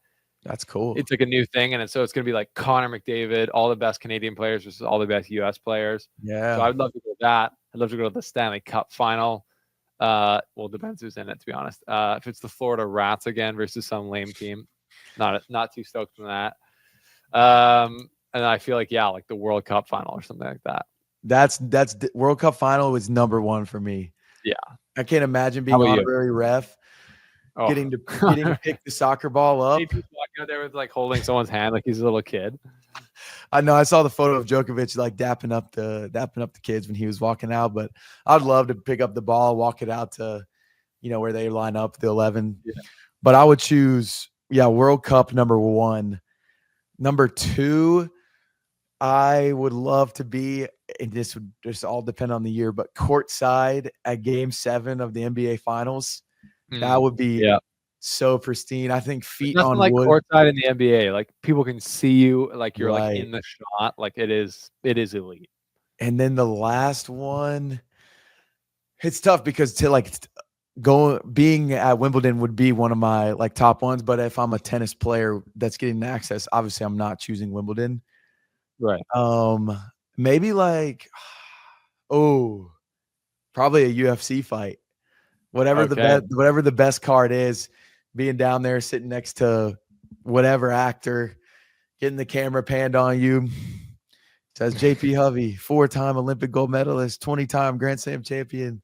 that's cool. It's like a new thing, and so it's going to be like Connor McDavid, all the best Canadian players versus all the best U.S. players. Yeah. So I'd love to go to that. I'd love to go to the Stanley Cup final. Well, it depends who's in it, to be honest. If it's the Florida Rats again versus some lame team, not too stoked on that. And I feel like like the World Cup final or something like that. That's the World Cup final was number one for me. Yeah, I can't imagine being honorary ref. Getting to pick the soccer ball up. He's walking out there with like holding someone's hand like he's a little kid. I know. I saw the photo of Djokovic like dapping up the kids when he was walking out. But I'd love to pick up the ball, walk it out to, where they line up the 11. Yeah. But I would choose World Cup number one. Number two, I would love to be, and this would just all depend on the year, but courtside at Game 7 of the NBA Finals. That would be so pristine. I think feet on like wood. Courtside in the NBA, like people can see you, like you're like in the shot, like it is elite. And then the last one, it's tough because being at Wimbledon would be one of my like top ones. But if I'm a tennis player that's getting access, obviously I'm not choosing Wimbledon. Right. Maybe like, probably a UFC fight. Whatever the best card is, being down there sitting next to whatever actor, getting the camera panned on you. It says JP Hovey, 4-time Olympic gold medalist, 20-time Grand Slam champion.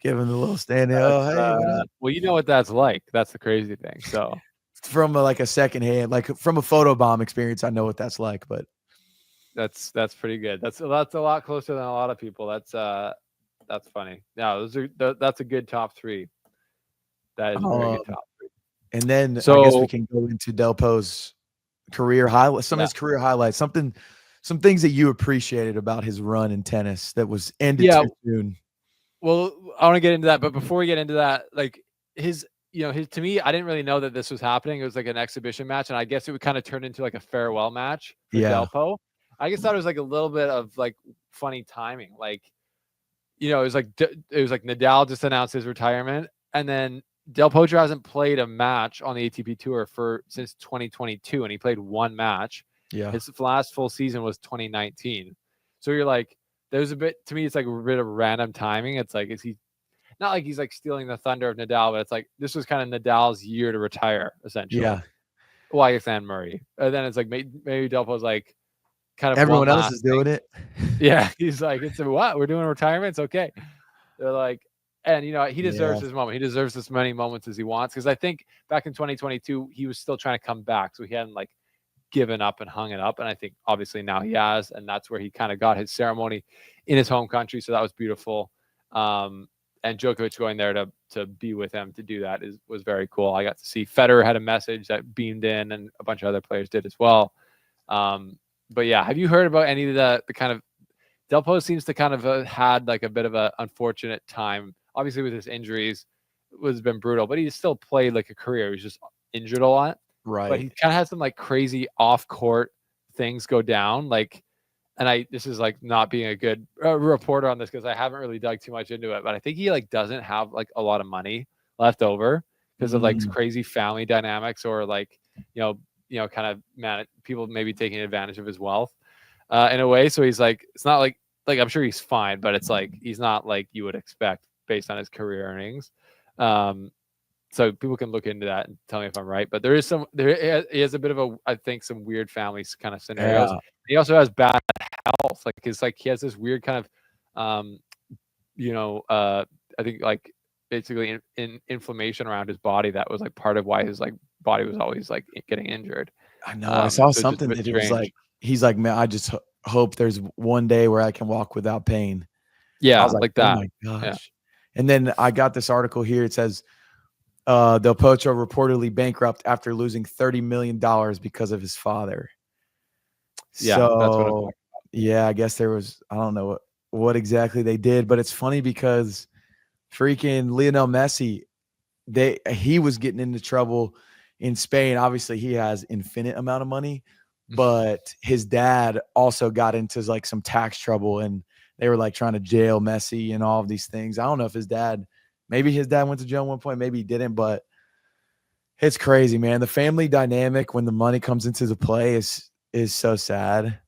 Give him the little standing. That's, Oh, hey, what up? well, you know what that's like. That's the crazy thing. So From like a secondhand, like from a photobomb experience, I know what that's like. But that's pretty good. That's a lot closer than a lot of people. That's funny. Yeah, that's a good top three. That is a very good top three. and then I guess we So can go into Delpo's career highlights, some of yeah, his career highlights, some things that you appreciated about his run in tennis that was ended yeah. too soon. Well, I want to get into that, but before we get into that, like his to me, I didn't really know that this was happening. It was like an exhibition match, and I guess it would kind of turn into like a farewell match for Yeah. Delpo. I just thought it was like a little bit of like funny timing. Like, it was like Nadal just announced his retirement, and then Del Potro hasn't played a match on the ATP Tour since 2022, and he played one match. Yeah. His last full season was 2019. So you're like, there's a bit, to me, it's like a bit of random timing. It's like, is he not like he's like stealing the thunder of Nadal, but it's like this was kind of Nadal's year to retire, essentially. Yeah. Well, I guess and Murray. And then it's like maybe Delpo's like kind of Everyone else is doing it. Yeah, he's like, it's a what? We're doing retirement. It's okay. They're like, and he deserves his moment. He deserves as many moments as he wants. Because I think back in 2022, he was still trying to come back, so he hadn't like given up and hung it up. And I think obviously now he has, and that's where he kind of got his ceremony in his home country. So that was beautiful. And Djokovic going there to be with him to do that was very cool. I got to see Federer had a message that beamed in, and a bunch of other players did as well. But yeah, have you heard about any of the kind of Delpo seems to kind of had like a bit of an unfortunate time, obviously with his injuries, was been brutal, but he still played like a career. He was just injured a lot, Right. But he kind of had some like crazy off court things go down, like. And this is like not being a good reporter on this because I haven't really dug too much into it, but I think he like doesn't have like a lot of money left over because of like crazy family dynamics or like, kind of people maybe taking advantage of his wealth in a way. So he's like, it's not like I'm sure he's fine, but it's like, he's not like you would expect based on his career earnings. So people can look into that and tell me if I'm right, but there is he has a bit of I think some weird family kind of scenarios. Yeah. He also has bad health. Like it's like he has this weird kind of, I think like basically in inflammation around his body that was like part of why his like body was always like getting injured. I know. I saw so something that it was like he's like, man, I just hope there's one day where I can walk without pain. Yeah, I was like that. Oh my gosh. Yeah. And then I got this article here. It says Del Potro reportedly bankrupt after losing $30 million because of his father. Yeah, so, that's what I'm talking about. Yeah, I guess there was, I don't know what exactly they did, but it's funny because freaking Lionel Messi, he was getting into trouble in Spain. Obviously, he has infinite amount of money, but his dad also got into like some tax trouble, and they were like trying to jail Messi and all of these things. I don't know if maybe his dad went to jail at one point, maybe he didn't, but it's crazy, man. The family dynamic when the money comes into the play is so sad.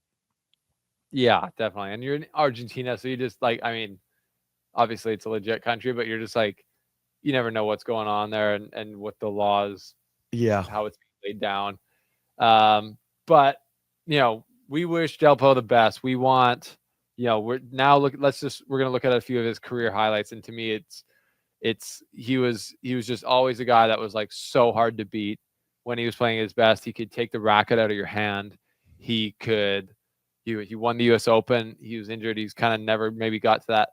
Yeah, definitely. And you're in Argentina, so you just like, I mean, obviously it's a legit country, but you're just like, you never know what's going on there and what the laws, how it's laid down. But we wish Delpo the best. We want, we're going to look at a few of his career highlights. And to me, he was just always a guy that was like so hard to beat when he was playing his best. He could take the racket out of your hand. He won the US Open. He was injured. He's kind of never maybe got to that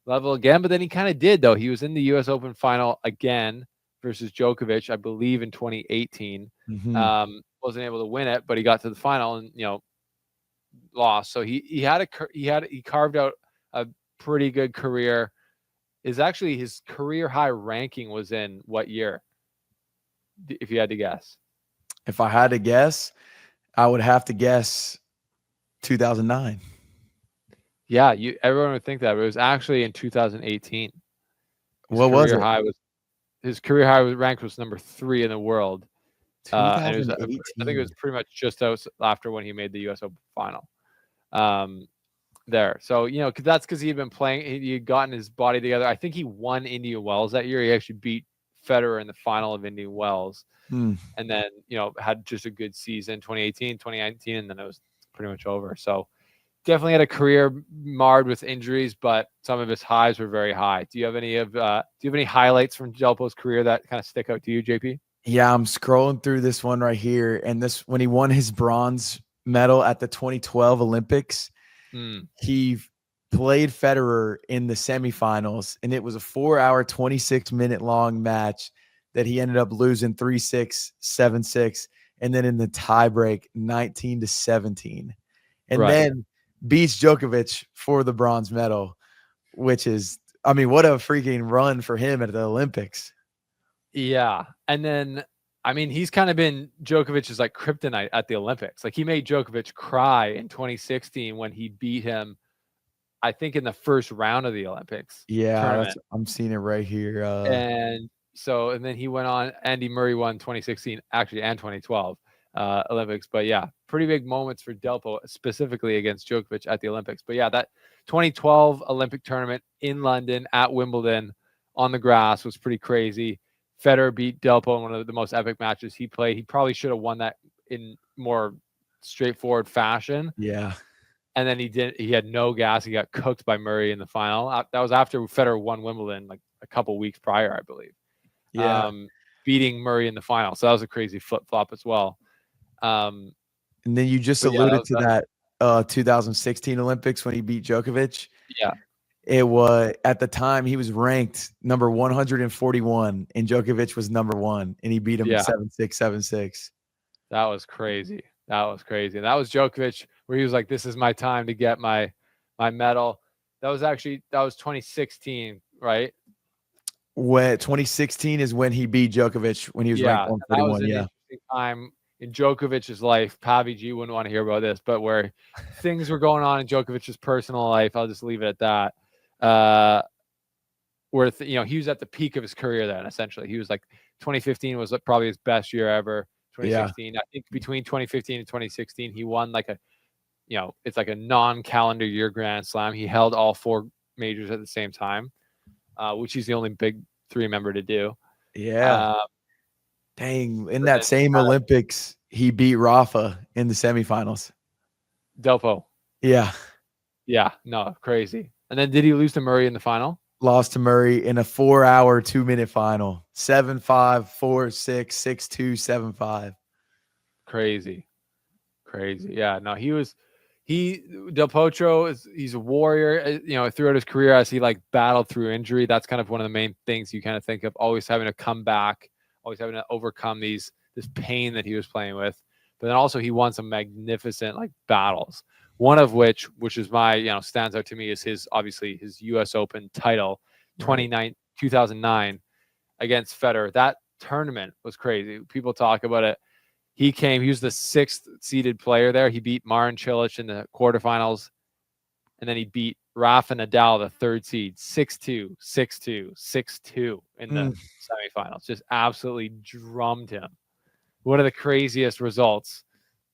level again, but then he kind of did though. He was in the US Open final again versus Djokovic, I believe in 2018. Wasn't able to win it, but he got to the final and lost. So he carved out a pretty good career. His career high ranking was in what year? If you had to guess. If I had to guess, I would have to guess 2009. Yeah, everyone would think that, but it was actually in 2018. What was it? His career high ranked was number 3 in the world. And I think it was pretty much just out after when he made the US Open final. There. So, that's because he had been playing, he had gotten his body together. I think he won Indian Wells that year. He actually beat Federer in the final of Indian Wells. And then, had just a good season, 2018, 2019, and then it was pretty much over. So definitely had a career marred with injuries, but some of his highs were very high. Do you have any highlights from Delpo's career that kind of stick out to you, JP? Yeah, I'm scrolling through this one right here, and this when he won his bronze medal at the 2012 Olympics, he played Federer in the semifinals, and it was a 4-hour, 26-minute long match that he ended up losing 3-6, 7-6, and then in the tiebreak 19-17, and then beats Djokovic for the bronze medal, which is, I mean, what a freaking run for him at the Olympics. Yeah. And then, I mean, he's kind of been Djokovic's like kryptonite at the Olympics. Like he made Djokovic cry in 2016 when he beat him, I think, in the first round of the Olympics. Yeah, I'm seeing it right here. And then he went on. Andy Murray won 2016, actually, and 2012 Olympics. But yeah, pretty big moments for Delpo, specifically against Djokovic at the Olympics. But yeah, that 2012 Olympic tournament in London at Wimbledon on the grass was pretty crazy. Federer beat Delpo in one of the most epic matches he played. He probably should have won that in more straightforward fashion. Yeah. And then he had no gas. He got cooked by Murray in the final. That was after Federer won Wimbledon like a couple weeks prior, I believe. Yeah. Beating Murray in the final. So that was a crazy flip-flop as well. And then you just alluded to that 2016 Olympics when he beat Djokovic. Yeah. It was, at the time, he was ranked number 141, and Djokovic was number 1, and he beat him 7-6, 7-6. That was crazy. That was crazy. And that was Djokovic, where he was like, this is my time to get my medal. That was 2016, right? When 2016 is when he beat Djokovic when he was ranked 141. That was an interesting time in Djokovic's life. Pavvy G wouldn't want to hear about this, but where things were going on in Djokovic's personal life, I'll just leave it at that. Where he was at the peak of his career then. Essentially, he was like 2015 was probably his best year ever. 2016, I think between 2015 and 2016, he won like it's like a non-calendar year Grand Slam. He held all 4 majors at the same time, which he's the only big 3 member to do. Yeah. Dang. In that same Olympics, he beat Rafa in the semifinals. Delpo. Yeah. Yeah. No, crazy. And then did he lose to Murray in the final? Lost to Murray in a 4-hour, 2-minute final. 7-5, 4-6, 6-2, 7-5. Crazy. Yeah. No, Del Potro he's a warrior, throughout his career as he like battled through injury. That's kind of one of the main things you kind of think of, always having to come back, always having to overcome this pain that he was playing with. But then also he won some magnificent like battles. One of which is my, stands out to me, is his US Open title, 2009 against Federer. That tournament was crazy. People talk about it. He was the 6th seeded player there. He beat Marin Cilic in the quarterfinals, and then he beat Rafa Nadal, the 3rd seed, 6-2, 6-2, 6-2 in the semifinals. Just absolutely drummed him. One of the craziest results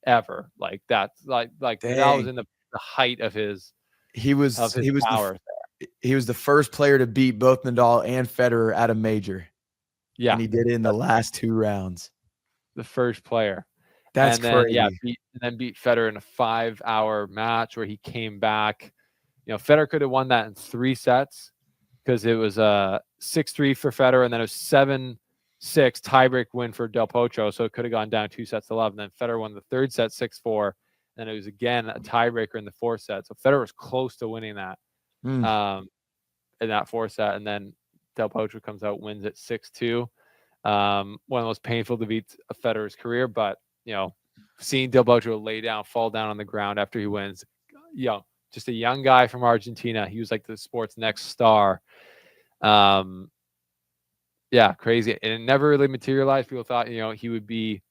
ever. Like that, like that was in the height of his. He was the first player to beat both Nadal and Federer at a major. Yeah, and he did it in the last 2 rounds. The first player. That's crazy. Beat Federer in a 5-hour match where he came back. Federer could have won that in 3 sets because it was 6-3 for Federer, and then it was 7-6 tiebreak win for Del Potro. So it could have gone down 2-love. And then Federer won the 3rd set 6-4. And it was again a tiebreaker in the 4th set. So Federer was close to winning that in that 4th set. And then Del Potro comes out, wins it 6-2. One of the most painful defeats of Federer's career. But, seeing Del Potro fall down on the ground after he wins, just a young guy from Argentina. He was like the sport's next star. Yeah, crazy. And it never really materialized. People thought, he would be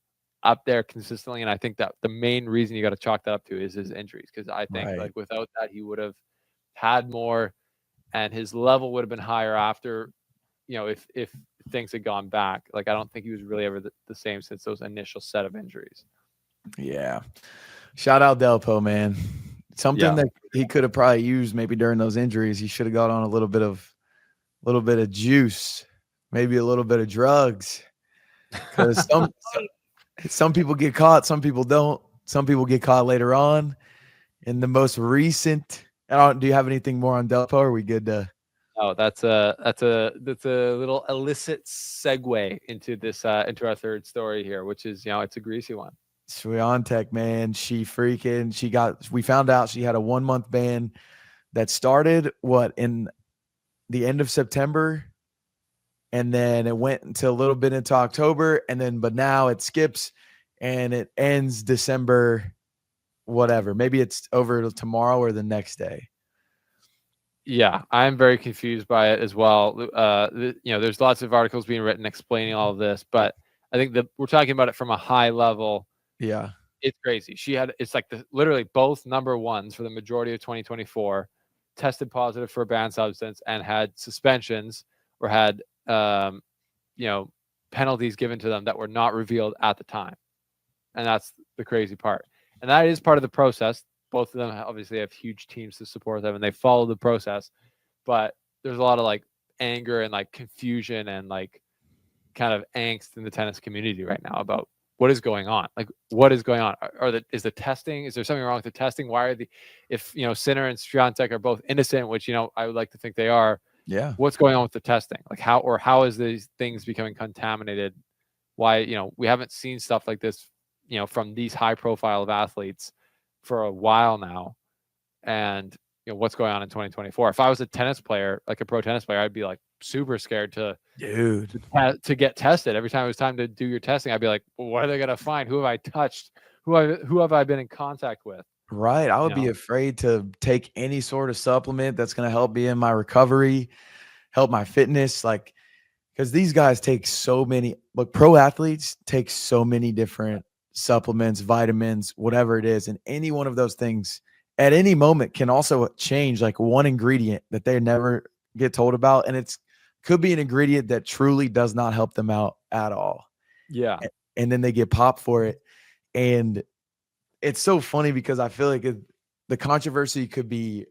up there consistently. And I think that the main reason you got to chalk that up to is his injuries. Because I think like without that, he would have had more and his level would have been higher after, if things had gone back. Like, I don't think he was really ever the same since those initial set of injuries. Yeah. Shout out Delpo, man. Something that he could have probably used maybe during those injuries. He should have got on a little bit of juice, maybe a little bit of drugs. Because some people get caught, some people don't. Some people get caught later on. In the most recent, do you have anything more on Delpo? Or are we good to? Oh, that's a little illicit segue into this into our third story here, which is it's a greasy one. Swiatek, man, we found out she had a 1-month ban that started in the end of September, and then it went until a little bit into October, but now it skips and it ends December, whatever. Maybe it's over tomorrow or the next day. Yeah, I'm very confused by it as well. There's lots of articles being written explaining all of this, but I think that we're talking about it from a high level. Yeah. It's crazy. It's like literally both number ones for the majority of 2024 tested positive for a banned substance and had suspensions or had, penalties given to them that were not revealed at the time. And that's the crazy part. And that is part of the process. Both of them obviously have huge teams to support them and they follow the process, but there's a lot of like anger and like confusion and like kind of angst in the tennis community right now about what is going on. Like, what is going on? Is the testing? Is there something wrong with the testing? Why are if Sinner and Swiatek are both innocent, which I would like to think they are. Yeah. What's going on with the testing? Like how is these things becoming contaminated? Why we haven't seen stuff like this, from these high profile of athletes for a while now, and what's going on in 2024. If I was a tennis player, like a pro tennis player, I'd be like super scared to get tested. Every time it was time to do your testing, I'd be like, well, what are they gonna find? Who have I touched? Who have I been in contact with? Right. I would be afraid to take any sort of supplement that's going to help me in my recovery, help my fitness. Like, because these guys take so many, pro athletes take so many different supplements, vitamins, whatever it is. And any one of those things at any moment can also change like one ingredient that they never get told about. And could be an ingredient that truly does not help them out at all. Yeah. And then they get popped for it. And it's so funny because I feel like the controversy could be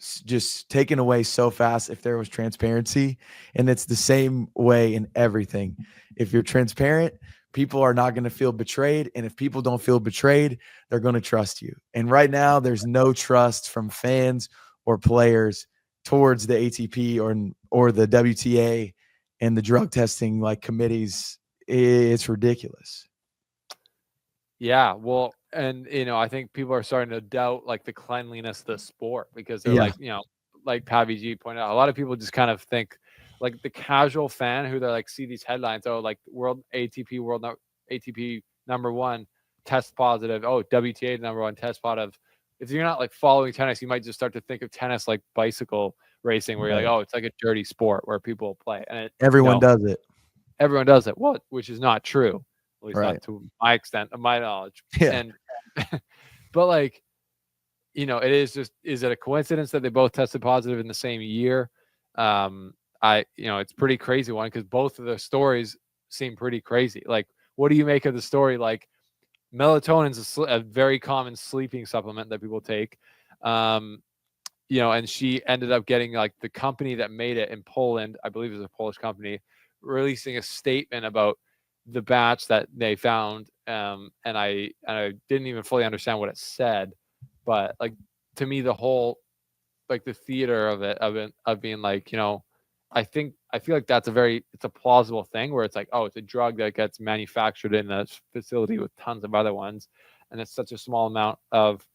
just taken away so fast if there was transparency. And it's the same way in everything. If you're transparent, people are not going to feel betrayed. And if people don't feel betrayed, they're going to trust you. And right now, there's no trust from fans or players towards the ATP or the WTA and the drug testing committees. It's ridiculous. Yeah, well, and I think people are starting to doubt the cleanliness of the sport because they're like Pavvy G pointed out, a lot of people just kind of think like the casual fan who they see these headlines, world ATP number one test positive, WTA number one test positive. If you're not following tennis, you might just start to think of tennis like bicycle racing, where you're like, it's like a dirty sport where people play, and everyone does it. Everyone does it. Which is not true. At least right. Not to my extent of my knowledge. Yeah. And but it is just, is it a coincidence that they both tested positive in the same year? It's pretty crazy one because both of the stories seem pretty crazy. What do you make of the story? Melatonin is a very common sleeping supplement that people take. And she ended up getting the company that made it in Poland, I believe it was a Polish company, releasing a statement about the batch that they found, and I didn't even fully understand what it said, but to me the whole the theater of being I feel like it's a plausible thing where it's it's a drug that gets manufactured in a facility with tons of other ones, and it's such a small amount of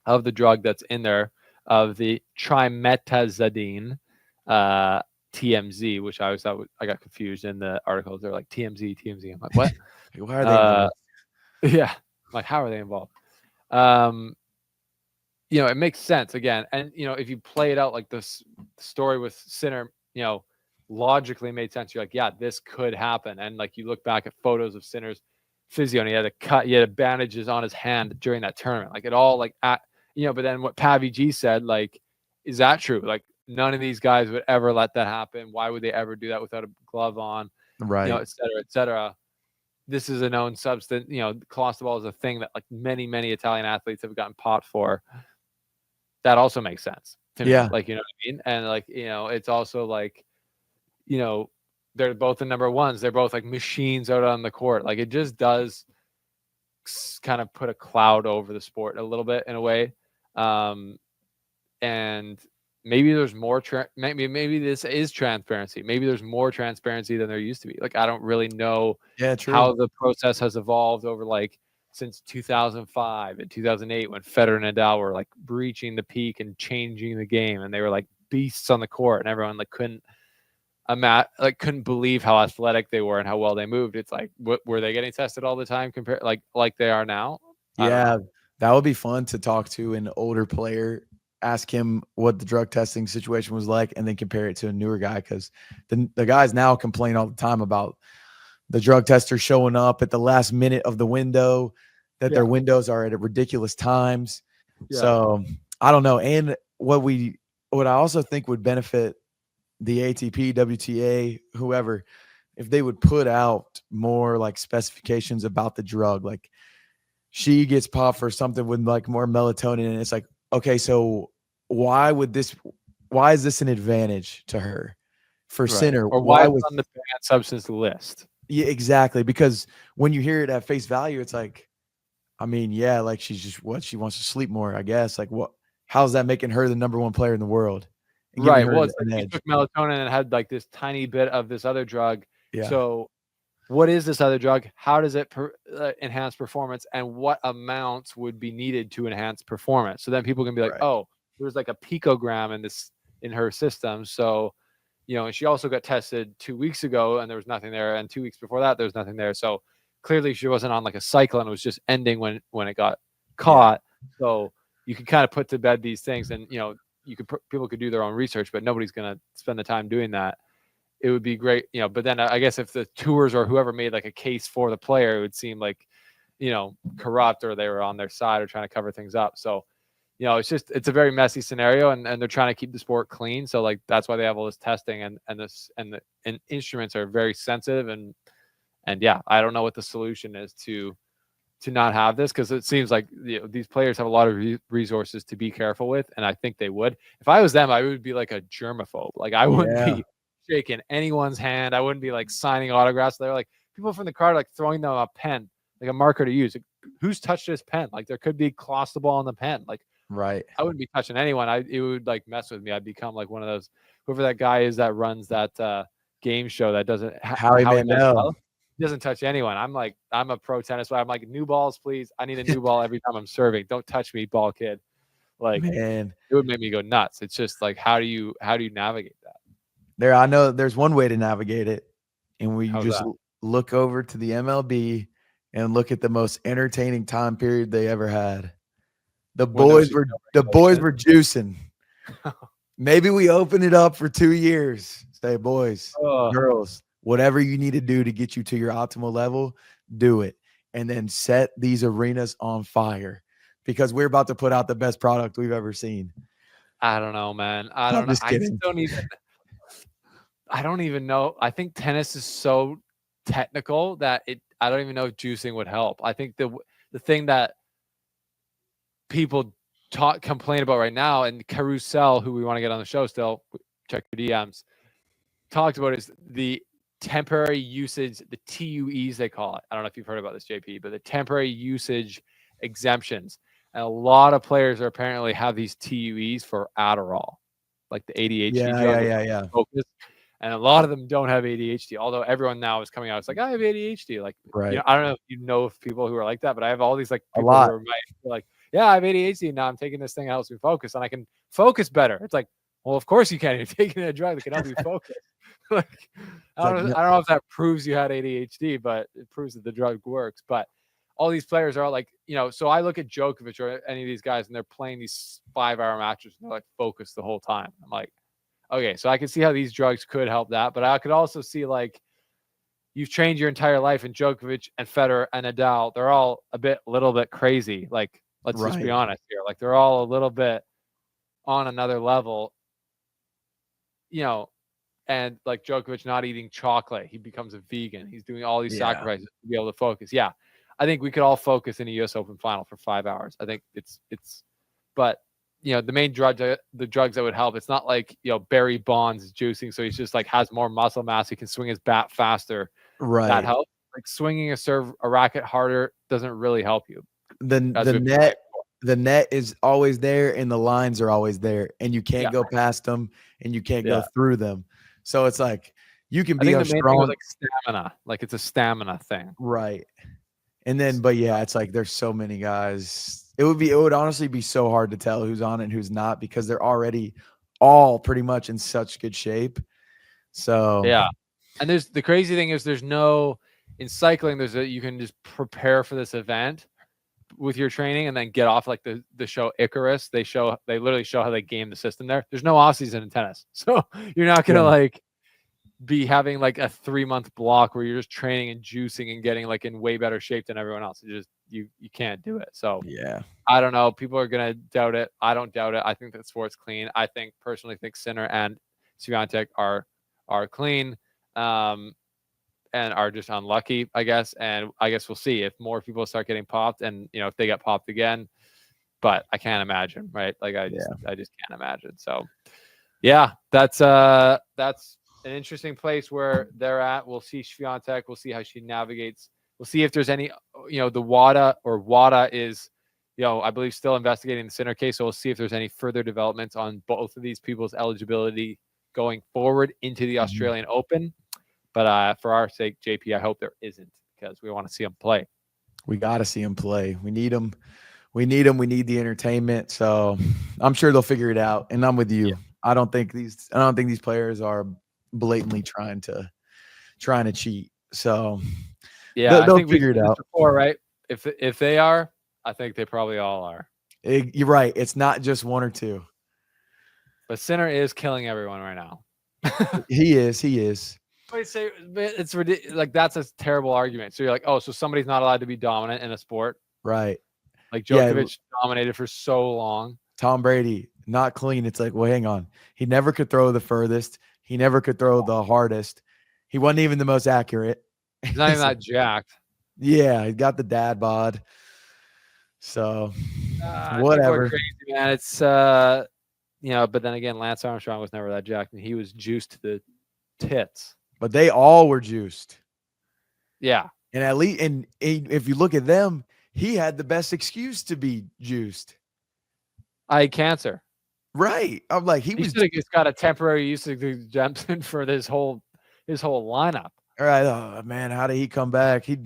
the drug that's in there, of the trimetazidine, TMZ, which I always thought I got confused in the articles. They're like TMZ. I'm like, what? Why are they involved? Yeah, how are they involved? It makes sense again, and if you play it out this story with Sinner, logically made sense. You're like, yeah, this could happen, and you look back at photos of Sinner's physio, and he had bandages on his hand during that tournament, it all but then what Pavvy G said, is that true? None of these guys would ever let that happen. Why would they ever do that without a glove on? Right. Et cetera, et cetera. This is a known substance. Clostebol is a thing that many, many Italian athletes have gotten popped for. That also makes sense to me. Yeah. You know what I mean? And it's also they're both the number ones. They're both machines out on the court. It just does kind of put a cloud over the sport a little bit in a way. And maybe there's more maybe this is transparency. Maybe there's more transparency than there used to be. Like, I don't really know how the process has evolved over like since 2005 and 2008 when Federer and Nadal were like breaching the peak and changing the game, and they were like beasts on the court, and everyone like couldn't believe how athletic they were and how well they moved. It's like, were they getting tested all the time compared like they are now? Yeah, that would be fun to talk to an older player, ask him what the drug testing situation was like, and then compare it to a newer guy, because the guys now complain all the time about the drug tester showing up at the last minute of the window, that their windows are at ridiculous times. Yeah. So I don't know. And what I also think would benefit the ATP, WTA, whoever, if they would put out more like specifications about the drug, like she gets popped for something with like more melatonin, and it's like, okay, so why is this an advantage to her for Sinner? Or why was on the banned substance list? Yeah, exactly. Because when you hear it at face value, it's like, I mean, yeah, like she's just she wants to sleep more, I guess. Like, how's that making her the number one player in the world? Right. Well, it's like she took melatonin and had like this tiny bit of this other drug. Yeah. So what is this other drug? How does it enhance performance, and what amounts would be needed to enhance performance? So then people can be like, oh, there's like a picogram in her system. So, and she also got tested 2 weeks ago and there was nothing there. And 2 weeks before that, there was nothing there. So clearly she wasn't on like a cycle, and it was just ending when it got caught. Yeah. So you can kind of put to bed these things, and, people could do their own research, but nobody's going to spend the time doing that. It would be great, but then I guess if the tours or whoever made like a case for the player, it would seem like, corrupt, or they were on their side or trying to cover things up. So, it's a very messy scenario, and they're trying to keep the sport clean. So like, that's why they have all this testing, and the instruments are very sensitive. And yeah, I don't know what the solution is to not have this, because it seems like these players have a lot of resources to be careful with. And I think they would. If I was them, I would be like a germaphobe. Like, I wouldn't be shaking anyone's hand. I wouldn't be like signing autographs. They're like, people from the crowd are like throwing them a pen, like a marker to use. Like, who's touched this pen? Like, there could be clostable on the pen. Like, right. I wouldn't be touching anyone. It would like mess with me. I'd become like one of those, whoever that guy is that runs that game show that doesn't Howie Mandel. He doesn't touch anyone. I'm a pro tennis player. I'm like, new balls, please. I need a new ball every time I'm serving. Don't touch me, ball kid. Like, man, it would make me go nuts. It's just like, how do you navigate that? I know there's one way to navigate it, and we just look over to the MLB and look at the most entertaining time period they ever had. The boys were juicing. Maybe we open it up for 2 years. Say, boys, girls, whatever you need to do to get you to your optimal level, do it. And then set these arenas on fire, because we're about to put out the best product we've ever seen. I don't know, man. I don't know. I don't even know. I think tennis is so technical that I don't even know if juicing would help. I think the thing that people complain about right now, and Carousel, who we want to get on the show still, check your DMs, talked about, is the temporary usage, the TUEs they call it. I don't know if you've heard about this, JP, but the temporary usage exemptions. And a lot of players apparently have these TUEs for Adderall, like the ADHD drug. Focus. And a lot of them don't have ADHD, although everyone now is coming out. It's like, I have ADHD. Like, I don't know if you know of people who are like that, but I have all these like people who are like, yeah, I have ADHD. Now I'm taking this thing that helps me focus, and I can focus better. It's like, well, of course you can. You're taking a drug that can help you focus. Like, I don't know if that proves you had ADHD, but it proves that the drug works. But all these players are all like, so I look at Djokovic or any of these guys, and they're playing these 5-hour matches, and they're like focused the whole time. I'm like, okay, so I can see how these drugs could help that, but I could also see, like, you've trained your entire life, and Djokovic and Federer and Nadal, they're all a little bit crazy. Like, let's just be honest here. Like, they're all a little bit on another level, and like Djokovic not eating chocolate, he becomes a vegan. He's doing all these sacrifices to be able to focus. Yeah, I think we could all focus in a U.S. Open final for 5 hours. I think but the main the drugs that would help. It's not like, Barry Bonds is juicing, so he's just like has more muscle mass. He can swing his bat faster. Right. That helps. Like swinging a racket harder doesn't really help you. The net the net is always there and the lines are always there, and you can't Yeah. go past them and you can't go Yeah. through them. So it's like you can I be think a the main thing was strong like stamina. Like it's a stamina thing. right. And then, but yeah, it's like there's so many guys. It would honestly be so hard to tell who's on it and who's not because they're already all pretty much in such good shape. So Yeah. And there's the crazy thing is there's no in cycling, you can just prepare for this event with your training and then get off like the show Icarus. They literally show how they game the system there. There's no off season in tennis. So you're not gonna yeah, like be having like a 3-month block where you're just training and juicing and getting like in way better shape than everyone else. It just you can't do it. So yeah, I don't know. People are gonna doubt it. I don't doubt it. I think that sport's clean. I personally think Sinner and Swiatek are clean. And are just unlucky, I guess. And I guess we'll see if more people start getting popped and, if they get popped again. But I can't imagine, right? Like I just can't imagine. So yeah, that's an interesting place where they're at. We'll see Swiatek. We'll see how she navigates. We'll see if there's any, the WADA is, I believe still investigating the Sinner case. So we'll see if there's any further developments on both of these people's eligibility going forward into the Australian Open. But for our sake, JP, I hope there isn't because we want to see them play. We got to see them play. We need them. We need them. We need the entertainment. So I'm sure they'll figure it out. And I'm with you. Yeah. I don't think these players are blatantly trying to cheat. So yeah, they'll figure it out. Before, right? If they are, I think they probably all are. You're right. It's not just one or two. But Sinner is killing everyone right now. He is. It's ridiculous. Like that's a terrible argument. So you're like, oh, so somebody's not allowed to be dominant in a sport, right? Like Djokovic dominated for so long. Tom Brady not clean. It's like, well, hang on. He never could throw the furthest. He never could throw the hardest. He wasn't even the most accurate. He's not even that jacked. Yeah, he got the dad bod. So whatever. Crazy, man. It's but then again, Lance Armstrong was never that jacked, and he was juiced to the tits. But they all were juiced. Yeah. And at least, and if you look at them, he had the best excuse to be juiced. I had cancer. Right. I'm like, he's got a temporary use of exemption for his whole lineup. All right. Oh man, how did he come back? He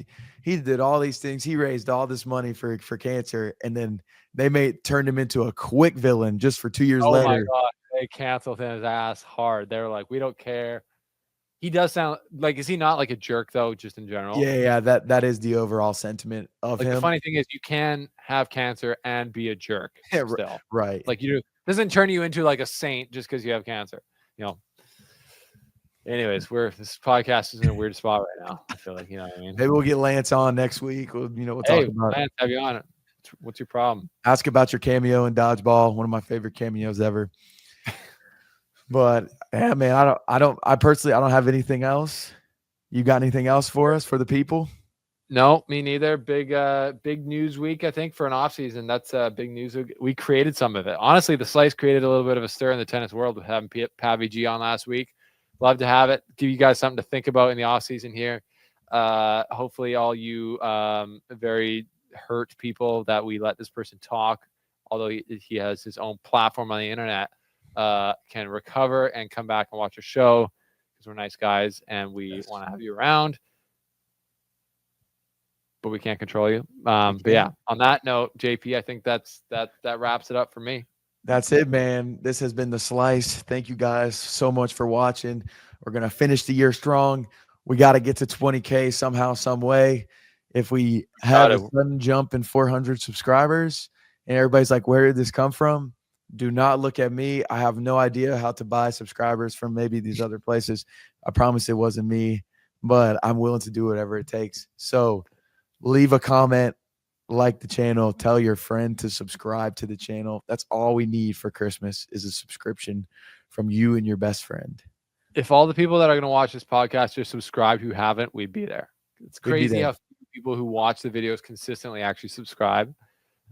did all these things. He raised all this money for cancer, and then they turned him into a quick villain just for 2 years later. Oh my God. They canceled his ass hard. They were like, we don't care. He does sound like, is he not like a jerk though, just in general? Yeah. That is the overall sentiment of him. The funny thing is you can have cancer and be a jerk still. Right. Like doesn't turn you into like a saint just because you have cancer. Anyways, this podcast is in a weird spot right now. I feel like, you know what I mean? Maybe we'll get Lance on next week. We'll talk about Lance, have you on it. What's your problem? Ask about your cameo in Dodgeball, one of my favorite cameos ever. But yeah, man, I personally don't have anything else. You got anything else for us, for the people? No, me neither. Big news week, I think, for an off season. That's big news. We created some of it. Honestly, the Slice created a little bit of a stir in the tennis world with having Pavvy G on last week. Love to have it. Give you guys something to think about in the off season here. Hopefully all you very hurt people that we let this person talk, although he has his own platform on the internet, can recover and come back and watch a show because we're nice guys and we want to have you around, but we can't control you. But yeah, on that note, JP, I think that wraps it up for me. That's it, man. This has been The Slice. Thank you guys so much for watching. We're going to finish the year strong. We got to get to 20K somehow, some way. If we have a sudden jump in 400 subscribers and everybody's like, where did this come from? Do not look at me. I have no idea how to buy subscribers from maybe these other places. I promise it wasn't me, but I'm willing to do whatever it takes. So leave a comment, like the channel, tell your friend to subscribe to the channel. That's all we need for Christmas is a subscription from you and your best friend. If all the people that are going to watch this podcast just subscribe who haven't, we'd be there. It's crazy how people who watch the videos consistently actually subscribe.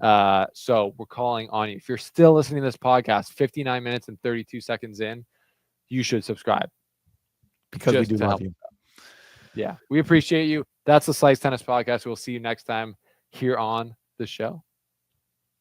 So we're calling on you. If you're still listening to this podcast 59 minutes and 32 seconds in, you should subscribe. Because we do love you. Yeah, we appreciate you. That's the Slice Tennis Podcast. We'll see you next time here on the show.